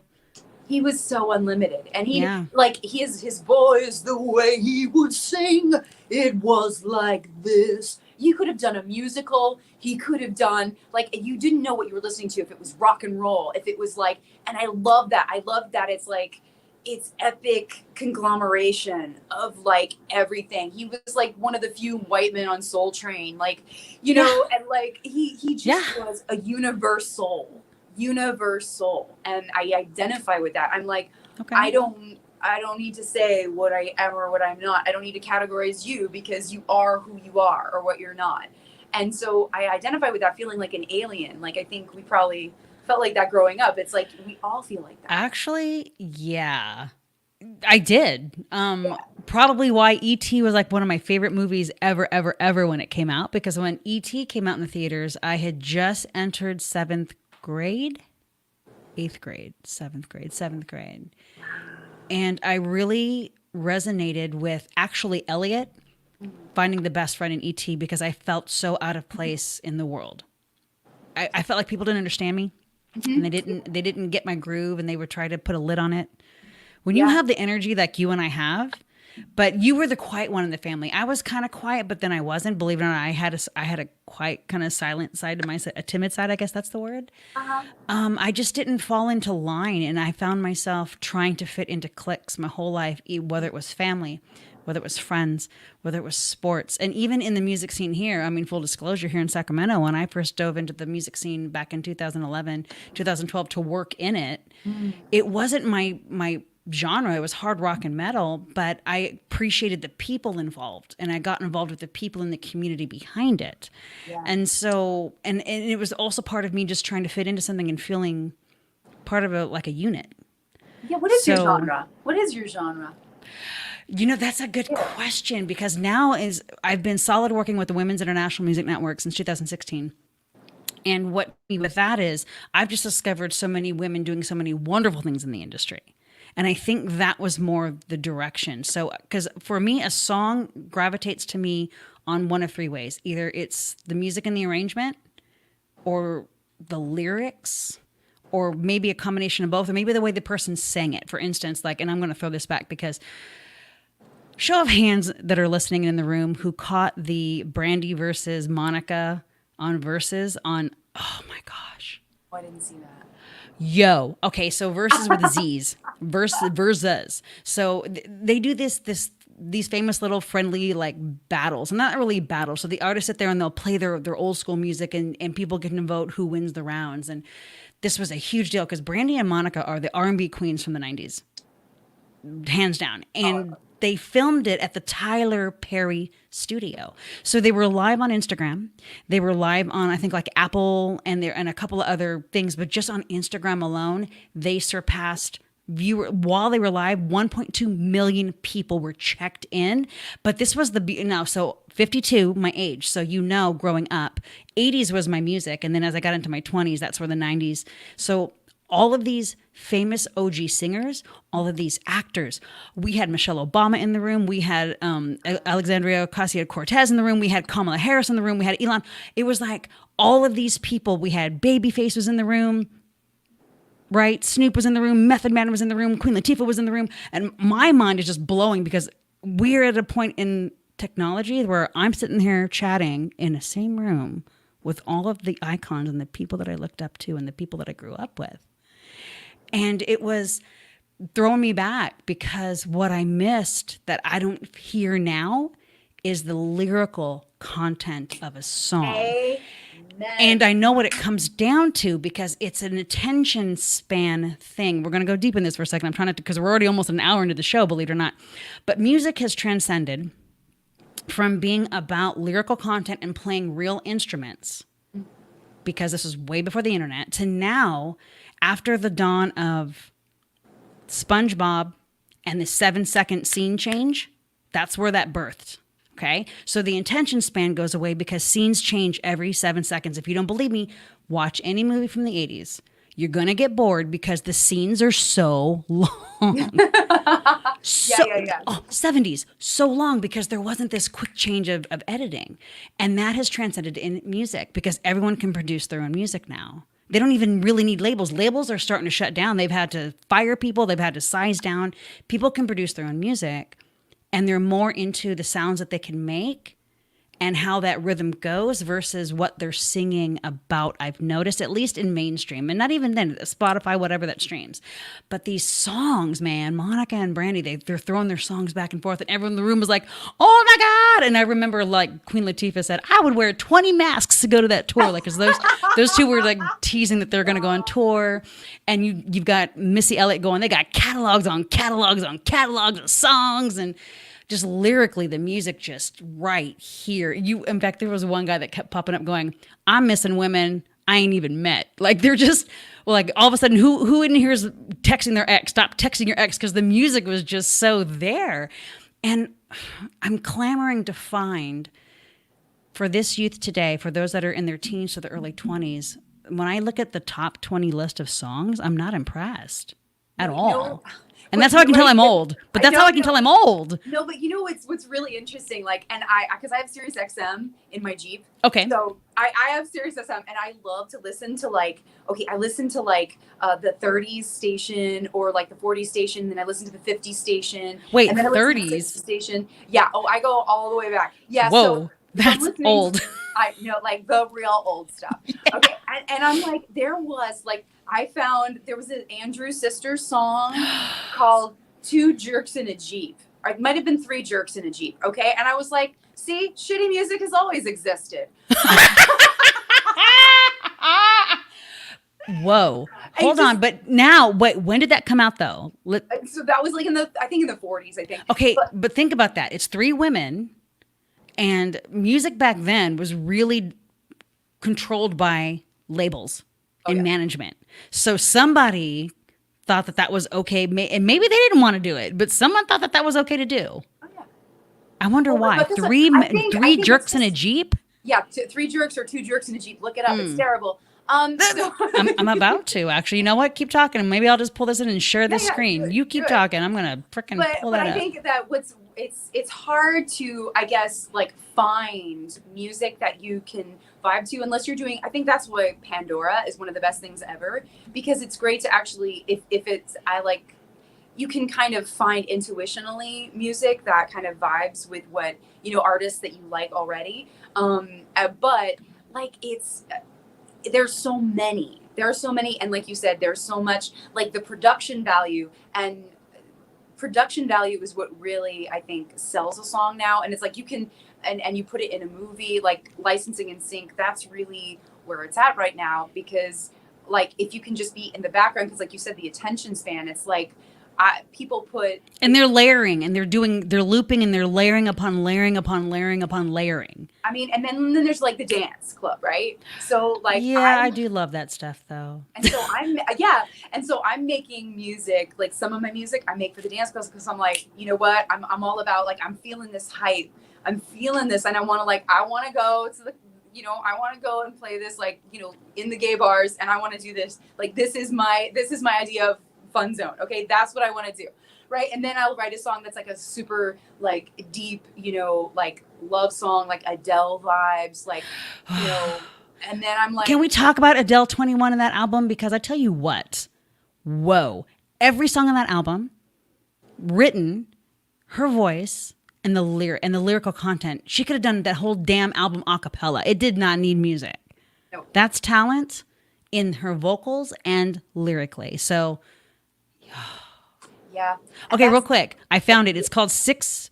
Speaker 3: He was so unlimited. And his voice, the way he would sing, it was like this. You could have done a musical. He could have done, like, you didn't know what you were listening to, if it was rock and roll, if it was like, and I love that. I love that it's like, it's epic conglomeration of like everything. He was like one of the few white men on Soul Train, like, and like he just was a universal. And I identify with that. I'm like, okay. I don't need to say what I am or what I'm not. I don't need to categorize you, because you are who you are or what you're not. And so I identify with that, feeling like an alien. Like, I think we probably felt like that growing up. It's like we all feel like that.
Speaker 2: Actually, yeah, I did. Probably why E.T. was like one of my favorite movies ever when it came out, because when E.T. came out in the theaters, I had just entered seventh grade. And I really resonated with actually Elliot finding the best friend in E.T. because I felt so out of place in the world. I felt like people didn't understand me. And they didn't get my groove, and they would try to put a lid on it. When you have the energy like you and I have, but you were the quiet one in the family. I was kind of quiet, but then I wasn't. Believe it or not, I had a quiet, kind of silent side to myself, a timid side, I guess that's the word. I just didn't fall into line, and I found myself trying to fit into cliques my whole life, whether it was family, whether it was friends, whether it was sports, and even in the music scene here. I mean, full disclosure, here in Sacramento, when I first dove into the music scene back in 2011, 2012 to work in it, it wasn't my genre. It was hard rock and metal, but I appreciated the people involved, and I got involved with the people in the community behind it. Yeah. And so, and it was also part of me just trying to fit into something and feeling part of a unit.
Speaker 3: Yeah. What is your genre? What is your genre?
Speaker 2: That's a good question, because now I've been solid working with the Women's International Music Network since 2016. And what with that is, I've just discovered so many women doing so many wonderful things in the industry. And I think that was more the direction. So, because for me, a song gravitates to me on one of three ways. Either it's the music and the arrangement, or the lyrics, or maybe a combination of both, or maybe the way the person sang it. For instance, like, and I'm going to throw this back because show of hands that are listening in the room who caught the Brandy versus Monica on Versus on, oh my gosh.
Speaker 3: Oh, I didn't see that.
Speaker 2: Yo. Okay, so Versus with Z's. Versus. So they do these famous little friendly like battles, and not really battles. So the artists sit there and they'll play their old school music, and people get to vote who wins the rounds. And this was a huge deal because Brandy and Monica are the R&B queens from the 90s, hands down. And they filmed it at the Tyler Perry studio. So they were live on Instagram. They were live on, I think, like Apple and a couple of other things. But just on Instagram alone, they surpassed while they were live, 1.2 million people were checked in. But this was so 52, my age. So, growing up, 80s was my music. And then as I got into my 20s, that's where the 90s. So all of these famous OG singers, all of these actors. We had Michelle Obama in the room. We had Alexandria Ocasio-Cortez in the room. We had Kamala Harris in the room. We had Elon. It was like all of these people. We had Babyface was in the room, right? Snoop was in the room. Method Man was in the room. Queen Latifah was in the room. And my mind is just blowing because we're at a point in technology where I'm sitting here chatting in the same room with all of the icons and the people that I looked up to and the people that I grew up with. And it was throwing me back because what I missed that I don't hear now is the lyrical content of a song. Amen. And I know what it comes down to because it's an attention span thing. We're going to go deep in this for a second. I'm trying to, because we're already almost an hour into the show, believe it or not. But music has transcended from being about lyrical content and playing real instruments, because this was way before the internet, to now, after the dawn of SpongeBob and the 7-second scene change, that's where that birthed. Okay. So the attention span goes away because scenes change every 7 seconds. If you don't believe me, watch any movie from the 80s. You're going to get bored because the scenes are so long. Yeah. 70s, so long because there wasn't this quick change of editing. And that has transcended in music because everyone can produce their own music now. They don't even really need labels. Labels are starting to shut down. They've had to fire people. They've had to size down. People can produce their own music, and they're more into the sounds that they can make and how that rhythm goes versus what they're singing about, I've noticed, at least in mainstream. And not even then, Spotify, whatever that streams. But these songs, man, Monica and Brandy, they're throwing their songs back and forth, and everyone in the room was like, oh my God. And I remember, like, Queen Latifah said, I would wear 20 masks to go to that tour. Like, because those two were, like, teasing that they're going to go on tour. And you've got Missy Elliott going, they got catalogs on catalogs on catalogs of songs, and just lyrically, the music just right here. In fact, there was one guy that kept popping up going, I'm missing women I ain't even met. Like, they're just, well, like, all of a sudden, who in here is texting their ex? Stop texting your ex, because the music was just so there. And I'm clamoring to find, for this youth today, for those that are in their teens to the early 20s, when I look at the top 20 list of songs, I'm not impressed at all. And that's how I can tell I'm old. But that's how I can tell I'm old.
Speaker 3: No, but you know what's really interesting, like, and because I have Sirius XM in my Jeep.
Speaker 2: Okay.
Speaker 3: So I have Sirius XM, and I love to listen to, like, I listen to, like, the 30s station or, like, the 40s station, and then I listen to the 50s station.
Speaker 2: Wait,
Speaker 3: and then
Speaker 2: 30s?
Speaker 3: Station. Yeah. Oh, I go all the way back. Yeah.
Speaker 2: Whoa,
Speaker 3: so
Speaker 2: that's old.
Speaker 3: I know, like, the real old stuff. Okay. And I'm like, there was an Andrew Sisters song called Two Jerks in a Jeep. Or it might have been Three Jerks in a Jeep. Okay. And I was like, see, shitty music has always existed.
Speaker 2: Whoa. Hold on. But now, wait, when did that come out though?
Speaker 3: So that was like in the 40s, I think.
Speaker 2: Okay. But think about that. It's three women, and music back then was really controlled by labels and management. So somebody thought that was okay, and maybe they didn't want to do it, but someone thought that was okay to do. Oh, yeah. I wonder why. Three jerks in a Jeep?
Speaker 3: Yeah, Three Jerks or Two Jerks in a Jeep. Look it up. It's terrible. So
Speaker 2: I'm about to actually. You know what? Keep talking. Maybe I'll just pull this in and share this
Speaker 3: yeah,
Speaker 2: screen. You keep
Speaker 3: do it.
Speaker 2: talking. I'm gonna freaking pull
Speaker 3: But
Speaker 2: that
Speaker 3: I
Speaker 2: up.
Speaker 3: think that it's hard to, I guess, like find music that you can vibe to unless you're doing. I think that's why Pandora is one of the best things ever, because it's great to actually, if it's, I like, you can kind of find intuitionally music that kind of vibes with what, you know, artists that you like already. But like there's so many. There are so many, and like you said, there's so much, like the production value is what really, I think, sells a song now. And it's like you can, and you put it in a movie, like licensing and sync, that's really where it's at right now. Because like if you can just be in the background, because like you said, the attention span, it's like people put,
Speaker 2: And they're layering, and they're looping, and they're layering upon layering upon layering upon layering.
Speaker 3: I mean, and then there's like the dance club, right? So like,
Speaker 2: Yeah, I do love that stuff though.
Speaker 3: And so I'm making music, like some of my music I make for the dance clubs, because I'm like, you know what, I'm all about, like, I'm feeling this hype, I'm feeling this, and I want to go to the, you know, I want to go and play this, like, you know, in the gay bars, and I want to do this, like, this is my idea of fun zone. Okay, that's what I want to do, right? And then I'll write a song that's like a super like deep, you know, like love song, like Adele vibes, like, you know. And then I'm like,
Speaker 2: can we talk about Adele 21 in that album? Because I tell you what, whoa, every song on that album, written, her voice, and the lyrical content, she could have done that whole damn album a cappella. It did not need music.
Speaker 3: No.
Speaker 2: That's talent in her vocals and lyrically. So,
Speaker 3: yeah.
Speaker 2: okay, real quick, I found it. It's called Six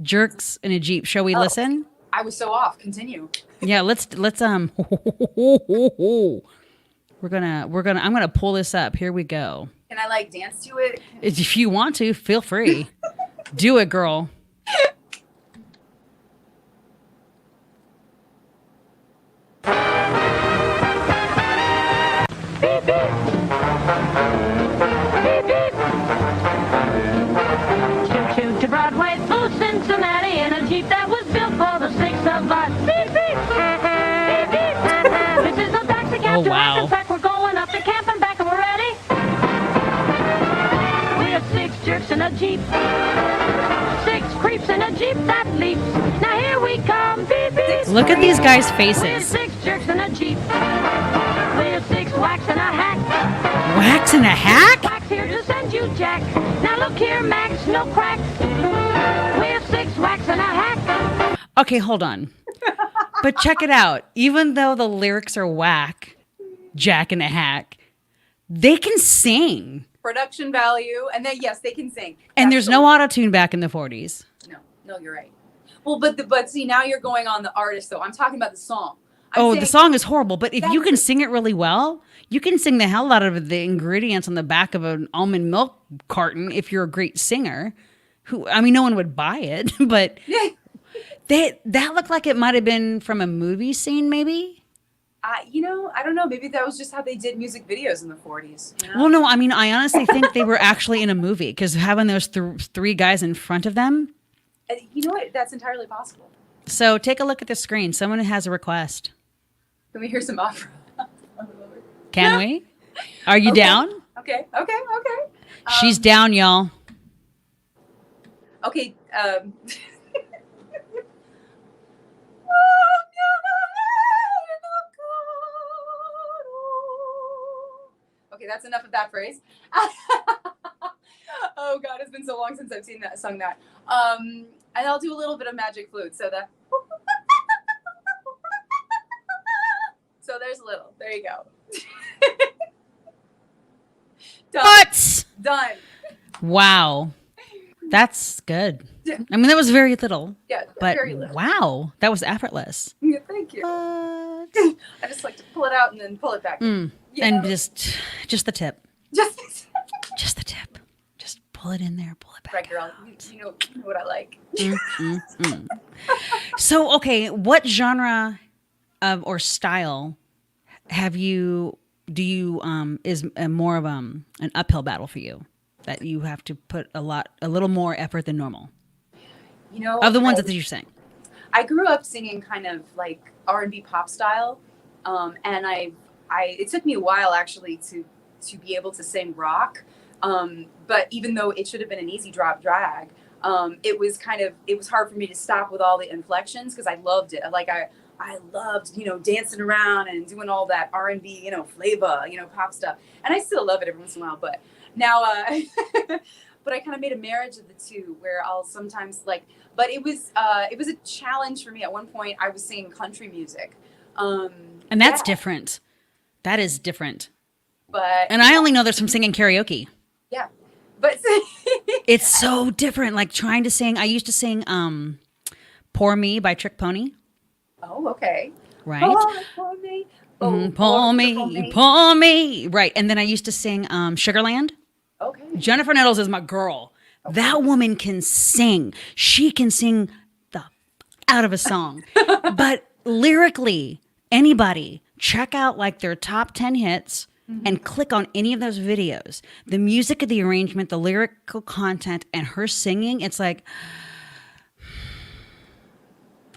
Speaker 2: Jerks in a Jeep. Shall we listen?
Speaker 3: I was so off. Continue.
Speaker 2: Yeah, let's we're gonna I'm gonna pull this up. Here we go.
Speaker 3: Can I like dance to it?
Speaker 2: If you want to, feel free. Do it, girl.
Speaker 4: Choo-choo to Broadway through Cincinnati in a Jeep that was built for the six of us. Beep, beep. Beep, beep. This is no taxi cab
Speaker 2: Oh,
Speaker 4: to
Speaker 2: wow.
Speaker 4: Hackensack. We're going up to camp and back and we're ready. We're six jerks in a Jeep. Six creeps in a Jeep that leaps. Now here we come. Beep, beep.
Speaker 2: Look at these guys'
Speaker 4: We're
Speaker 2: faces.
Speaker 4: six jerks in a Jeep. We're six whacks in a hack.
Speaker 2: Wax in a hack?
Speaker 4: Wax here to send you Jack. Now look here, Max, no crack. We're six whacks in a hack.
Speaker 2: Okay, hold on. But check it out. Even though the lyrics are whack, Jack in a hack, they can sing.
Speaker 3: Production value, and then yes, they can sing.
Speaker 2: And there's no auto-tune back in the 40s.
Speaker 3: No, you're right. Well, but see, now you're going on the artist though. I'm talking about the song.
Speaker 2: The song is horrible, but if you can sing it really well, you can sing the hell out of the ingredients on the back of an almond milk carton if you're a great singer. No one would buy it, but that looked like it might have been from a movie scene, maybe.
Speaker 3: I don't know. Maybe that was just how they did music videos in the 40s. You know?
Speaker 2: Well, no, I honestly think they were actually in a movie because having those three guys in front of them.
Speaker 3: You know what? That's entirely possible.
Speaker 2: So take a look at the screen. Someone has a request.
Speaker 3: Can we hear some opera?
Speaker 2: Can we? Are you down?
Speaker 3: Okay.
Speaker 2: She's down, y'all.
Speaker 3: Okay. Okay, that's enough of that phrase. Oh God, it's been so long since I've sung that. And I'll do a little bit of magic flute. So there's a little. There you go. Done.
Speaker 2: What?
Speaker 3: Done.
Speaker 2: Wow. That's good. That was very little.
Speaker 3: Yeah,
Speaker 2: But
Speaker 3: very little.
Speaker 2: wow, that was effortless.
Speaker 3: Yeah, thank you.
Speaker 2: What?
Speaker 3: I just like to pull it out and then pull it back. Yeah.
Speaker 2: And just the tip.
Speaker 3: Just
Speaker 2: Just the tip. Just pull it in there, pull it back.
Speaker 3: right, girl. You know what I like.
Speaker 2: So, okay, what genre or style is more of an uphill battle for you that you have to put a little more effort than normal? Of the ones that you're saying.
Speaker 3: I grew up singing kind of like R&B pop style, and it took me a while actually to be able to sing rock. But even though it should have been an easy drop drag, it was hard for me to stop with all the inflections because I loved it. I loved, dancing around and doing all that R&B, flavor, pop stuff. And I still love it every once in a while, but now, but I kind of made a marriage of the two where I'll sometimes but it was a challenge for me. At one point I was singing country music.
Speaker 2: And that's different. That is different.
Speaker 3: And
Speaker 2: I only know there's some singing karaoke.
Speaker 3: Yeah. But
Speaker 2: it's so different. Like trying to sing. I used to sing Pour Me by Trick Pony.
Speaker 3: Oh, okay.
Speaker 2: Right.
Speaker 3: Pour me.
Speaker 2: Pour me. Right. And then I used to sing Sugarland.
Speaker 3: Okay.
Speaker 2: Jennifer Nettles is my girl. Okay. That woman can sing. She can sing the out of a song. But lyrically, anybody check out their top 10 hits and click on any of those videos. The music of the arrangement, the lyrical content, and her singing, it's like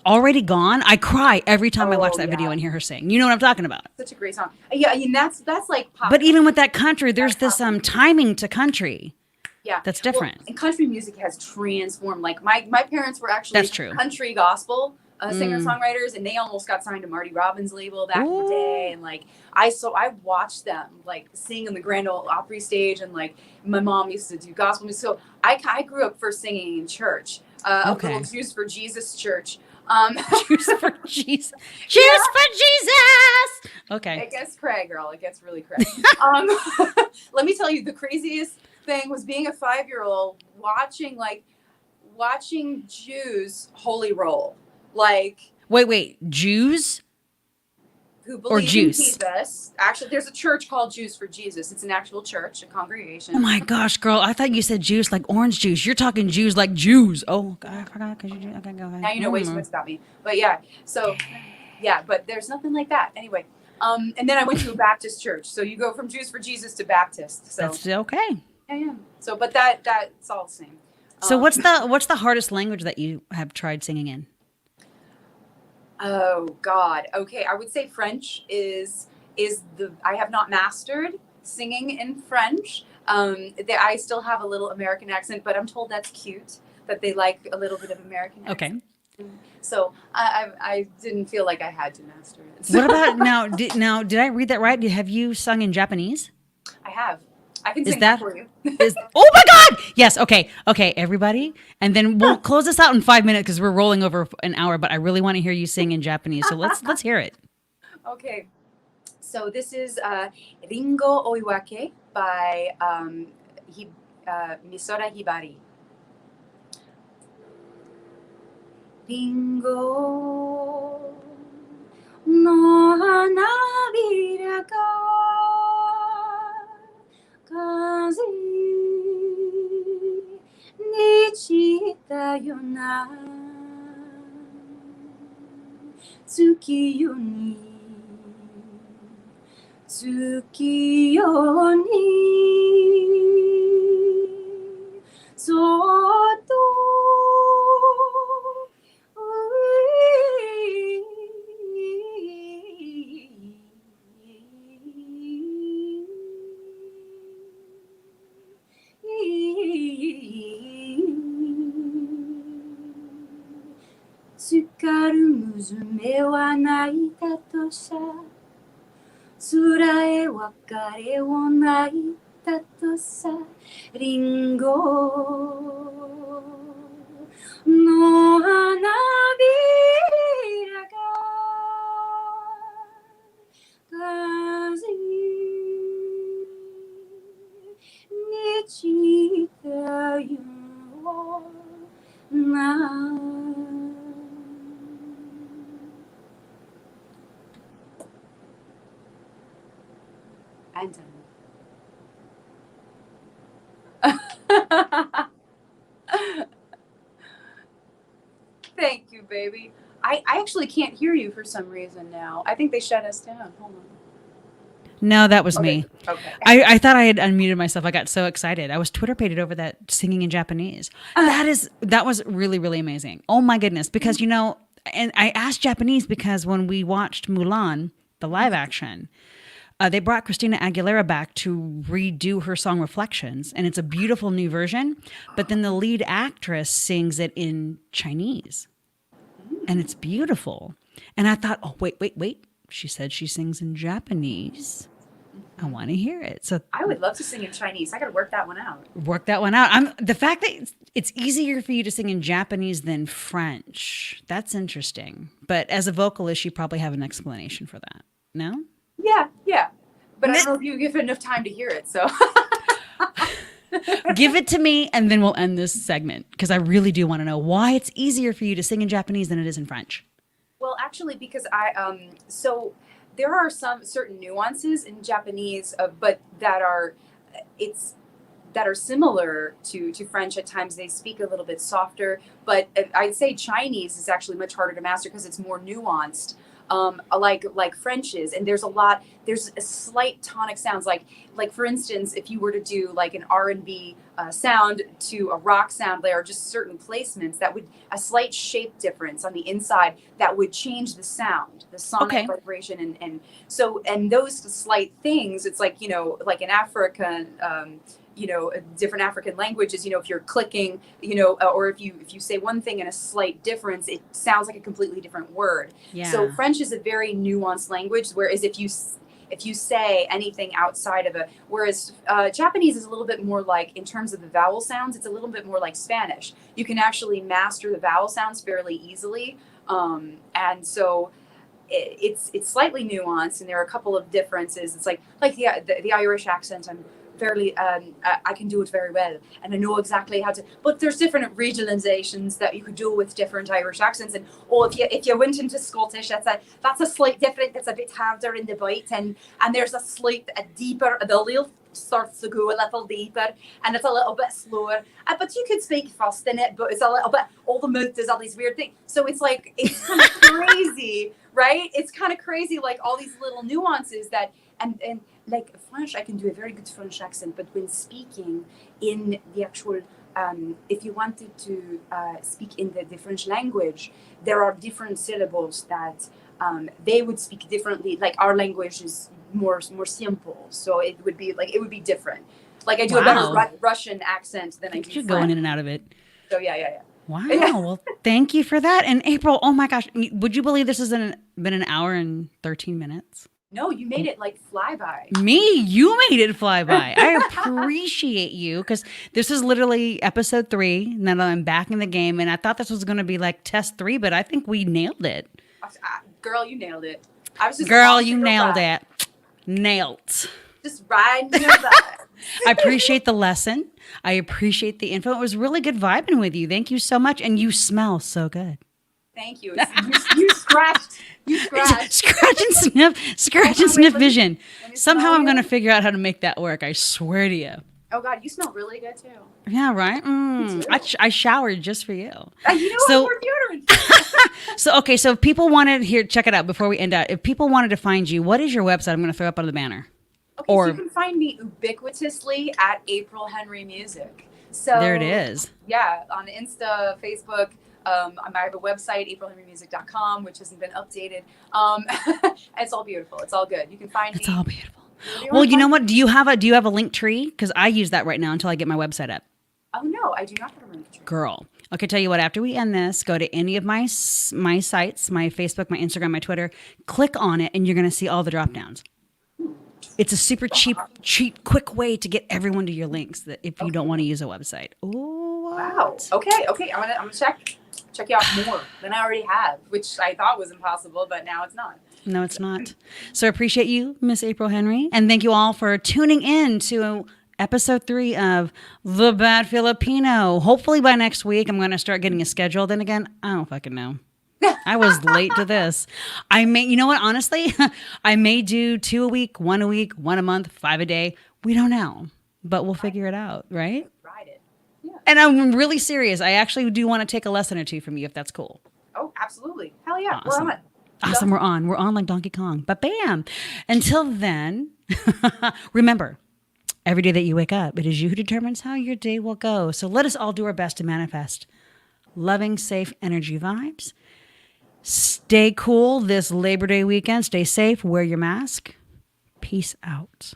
Speaker 2: Already Gone. I cry every time I watch that video and hear her sing. You know what I'm talking about?
Speaker 3: Such a great song. Yeah, I mean that's like pop.
Speaker 2: But even with that country, there's this timing to country.
Speaker 3: Yeah,
Speaker 2: that's different.
Speaker 3: Well, and country music has transformed. Like my parents were actually
Speaker 2: that's true.
Speaker 3: Country gospel singer-songwriters, and they almost got signed to Marty Robbins' label back in the day. And I watched them sing on the Grand Ole Opry stage, and my mom used to do gospel music. So I grew up first singing in church, a little Juice for Jesus church.
Speaker 2: Juice for Jesus. Juice for Jesus. Okay.
Speaker 3: It gets cray, girl. It gets really cray. Let me tell you, the craziest thing was being a 5-year-old watching Jews holy roll.
Speaker 2: Wait, Jews?
Speaker 3: Who believe in Jesus. Actually, there's a church called Jews for Jesus. It's an actual church, a congregation.
Speaker 2: Oh my gosh, girl. I thought you said juice like orange juice. You're talking Jews like Jews. Oh, God, I forgot because you okay, go ahead.
Speaker 3: Now you know way too much about me. But yeah, so, yeah, but there's nothing like that. Anyway, and then I went to a Baptist church. So you go from Jews for Jesus to Baptist. So
Speaker 2: that's okay.
Speaker 3: Yeah. So, but that's all the same.
Speaker 2: So what's the hardest language that you have tried singing in?
Speaker 3: Oh God. Okay. I would say French is I have not mastered singing in French. I still have a little American accent, but I'm told that's cute, that they like a little bit of American accent. Okay. So I didn't feel like I had to master it. So.
Speaker 2: What about now? Did I read that right? Have you sung in Japanese?
Speaker 3: I have. I can sing that for you.
Speaker 2: Oh my God! Yes. Okay, everybody, and then we'll close this out in 5 minutes because we're rolling over an hour. But I really want to hear you sing in Japanese, so let's hear it.
Speaker 3: Okay, so this is Ringo Oiwake by Misora Hibari. Ringo no hanabira ga 風に散ったような月夜に月夜にそっと浸かる娘は泣いたとさ辛い別れを泣いたとさリンゴの花びらが風に散ったようなI'm done. Thank you, baby. I actually can't hear you for some reason now. I think they shut us down. Hold on.
Speaker 2: No, that was me.
Speaker 3: Okay.
Speaker 2: I thought I had unmuted myself. I got so excited. I was Twitter pated over that singing in Japanese. That was really, really amazing. Oh my goodness. Because, and I asked Japanese because when we watched Mulan, the live action, They brought Christina Aguilera back to redo her song Reflections, and it's a beautiful new version. But then the lead actress sings it in Chinese, and it's beautiful. And I thought, oh, wait. She said she sings in Japanese. I want to hear it. So
Speaker 3: I would love to sing in Chinese. I got to work that one out.
Speaker 2: The fact that it's easier for you to sing in Japanese than French. That's interesting. But as a vocalist, you probably have an explanation for that. No?
Speaker 3: Yeah. But I don't know if you give it enough time to hear it. So
Speaker 2: give it to me, and then we'll end this segment, because I really do want to know why it's easier for you to sing in Japanese than it is in French.
Speaker 3: Well, actually, because so there are some certain nuances in Japanese, but that are similar to French. At times they speak a little bit softer, but I'd say Chinese is actually much harder to master because it's more nuanced, like French is. And there's a slight tonic sounds, like for instance, if you were to do like an R&B sound to a rock sound, there are just certain placements that would, a slight shape difference on the inside that would change the sound, the sonic vibration. And those slight things, it's like, like in Africa, different African languages, if you're clicking, or if you say one thing in a slight difference, it sounds like a completely different word.
Speaker 2: Yeah.
Speaker 3: So French is a very nuanced language, whereas if you say anything outside of whereas Japanese is a little bit more like, in terms of the vowel sounds, it's a little bit more like Spanish. You can actually master the vowel sounds fairly easily. And so it's slightly nuanced, and there are a couple of differences. It's like the Irish accent, I'm fairly, I can do it very well, and I know exactly how to, but there's different regionalizations that you could do with different Irish accents. And if you went into Scottish, that's a slight different, it's a bit harder in the bite, and there's a deeper, the lilt starts to go a little deeper, and it's a little bit slower, but you could speak fast in it, but it's a little bit, all the mouth does all these weird things, so it's like, it's kind of crazy, right? It's kind of crazy, like all these little nuances that, and like French, I can do a very good French accent, but when speaking in the actual, if you wanted to speak in the French language, there are different syllables that they would speak differently. Like our language is more simple, so it would be different. Like I do a better Russian accent than I do
Speaker 2: You're
Speaker 3: French.
Speaker 2: going in and out of it.
Speaker 3: So yeah.
Speaker 2: Wow. Well, thank you for that. And April, oh my gosh, would you believe this has been an hour and 13 minutes?
Speaker 3: No, you made it like fly by.
Speaker 2: You made it fly by. I appreciate you, because this is literally episode 3, and then I'm back in the game, and I thought this was going to be like test 3, but I think we nailed it.
Speaker 3: Girl, you nailed it. I was just
Speaker 2: Nailed it. Nailed.
Speaker 3: Just riding your bike.
Speaker 2: I appreciate the lesson. I appreciate the info. It was really good vibing with you. Thank you so much. And you smell so good.
Speaker 3: Thank you. You scratched.
Speaker 2: Scratch and sniff vision. Somehow I'm going to figure out how to make that work. I swear to you.
Speaker 3: Oh God, you smell really good too.
Speaker 2: Yeah, right? I showered just for you.
Speaker 3: So, more deodorant.
Speaker 2: So if people wanted, check it out before we end out. If people wanted to find you, what is your website? I'm going to throw up on the banner.
Speaker 3: Okay, so you can find me ubiquitously at April Henry Music. So
Speaker 2: there it is.
Speaker 3: Yeah, on Insta, Facebook. I have a website, aprilhenrymusic.com, which hasn't been updated. It's all beautiful. It's all good. You can find me.
Speaker 2: It's all beautiful. Well, you know what? Do you have a Linktree? Because I use that right now until I get my website up.
Speaker 3: Oh no, I do not have a Linktree.
Speaker 2: Girl. Okay, tell you what, after we end this, go to any of my sites, my Facebook, my Instagram, my Twitter, click on it, and you're going to see all the drop downs. It's a super cheap, quick way to get everyone to your links that if you don't want to use a website. Oh,
Speaker 3: wow. Okay. I'm gonna check you out more than I already have, which I thought was impossible, but now it's not.
Speaker 2: No, it's not. So I appreciate you, Miss April Henry, and thank you all for tuning in to episode 3 of The Bad Filipino. Hopefully by next week, I'm going to start getting a schedule. Then again, I don't fucking know. I was late to this. You know what? Honestly, I may do 2 a week, 1 a week, 1 a month, 5 a day. We don't know, but we'll figure it out, right?
Speaker 3: Ride it. Yeah.
Speaker 2: And I'm really serious. I actually do want to take a lesson or two from you if that's cool.
Speaker 3: Oh, absolutely. Hell yeah.
Speaker 2: Awesome.
Speaker 3: We're on.
Speaker 2: Awesome. We're on. We're on like Donkey Kong. But bam. Until then, remember, every day that you wake up, it is you who determines how your day will go. So let us all do our best to manifest loving, safe energy vibes. Stay cool this Labor Day weekend. Stay safe. Wear your mask. Peace out.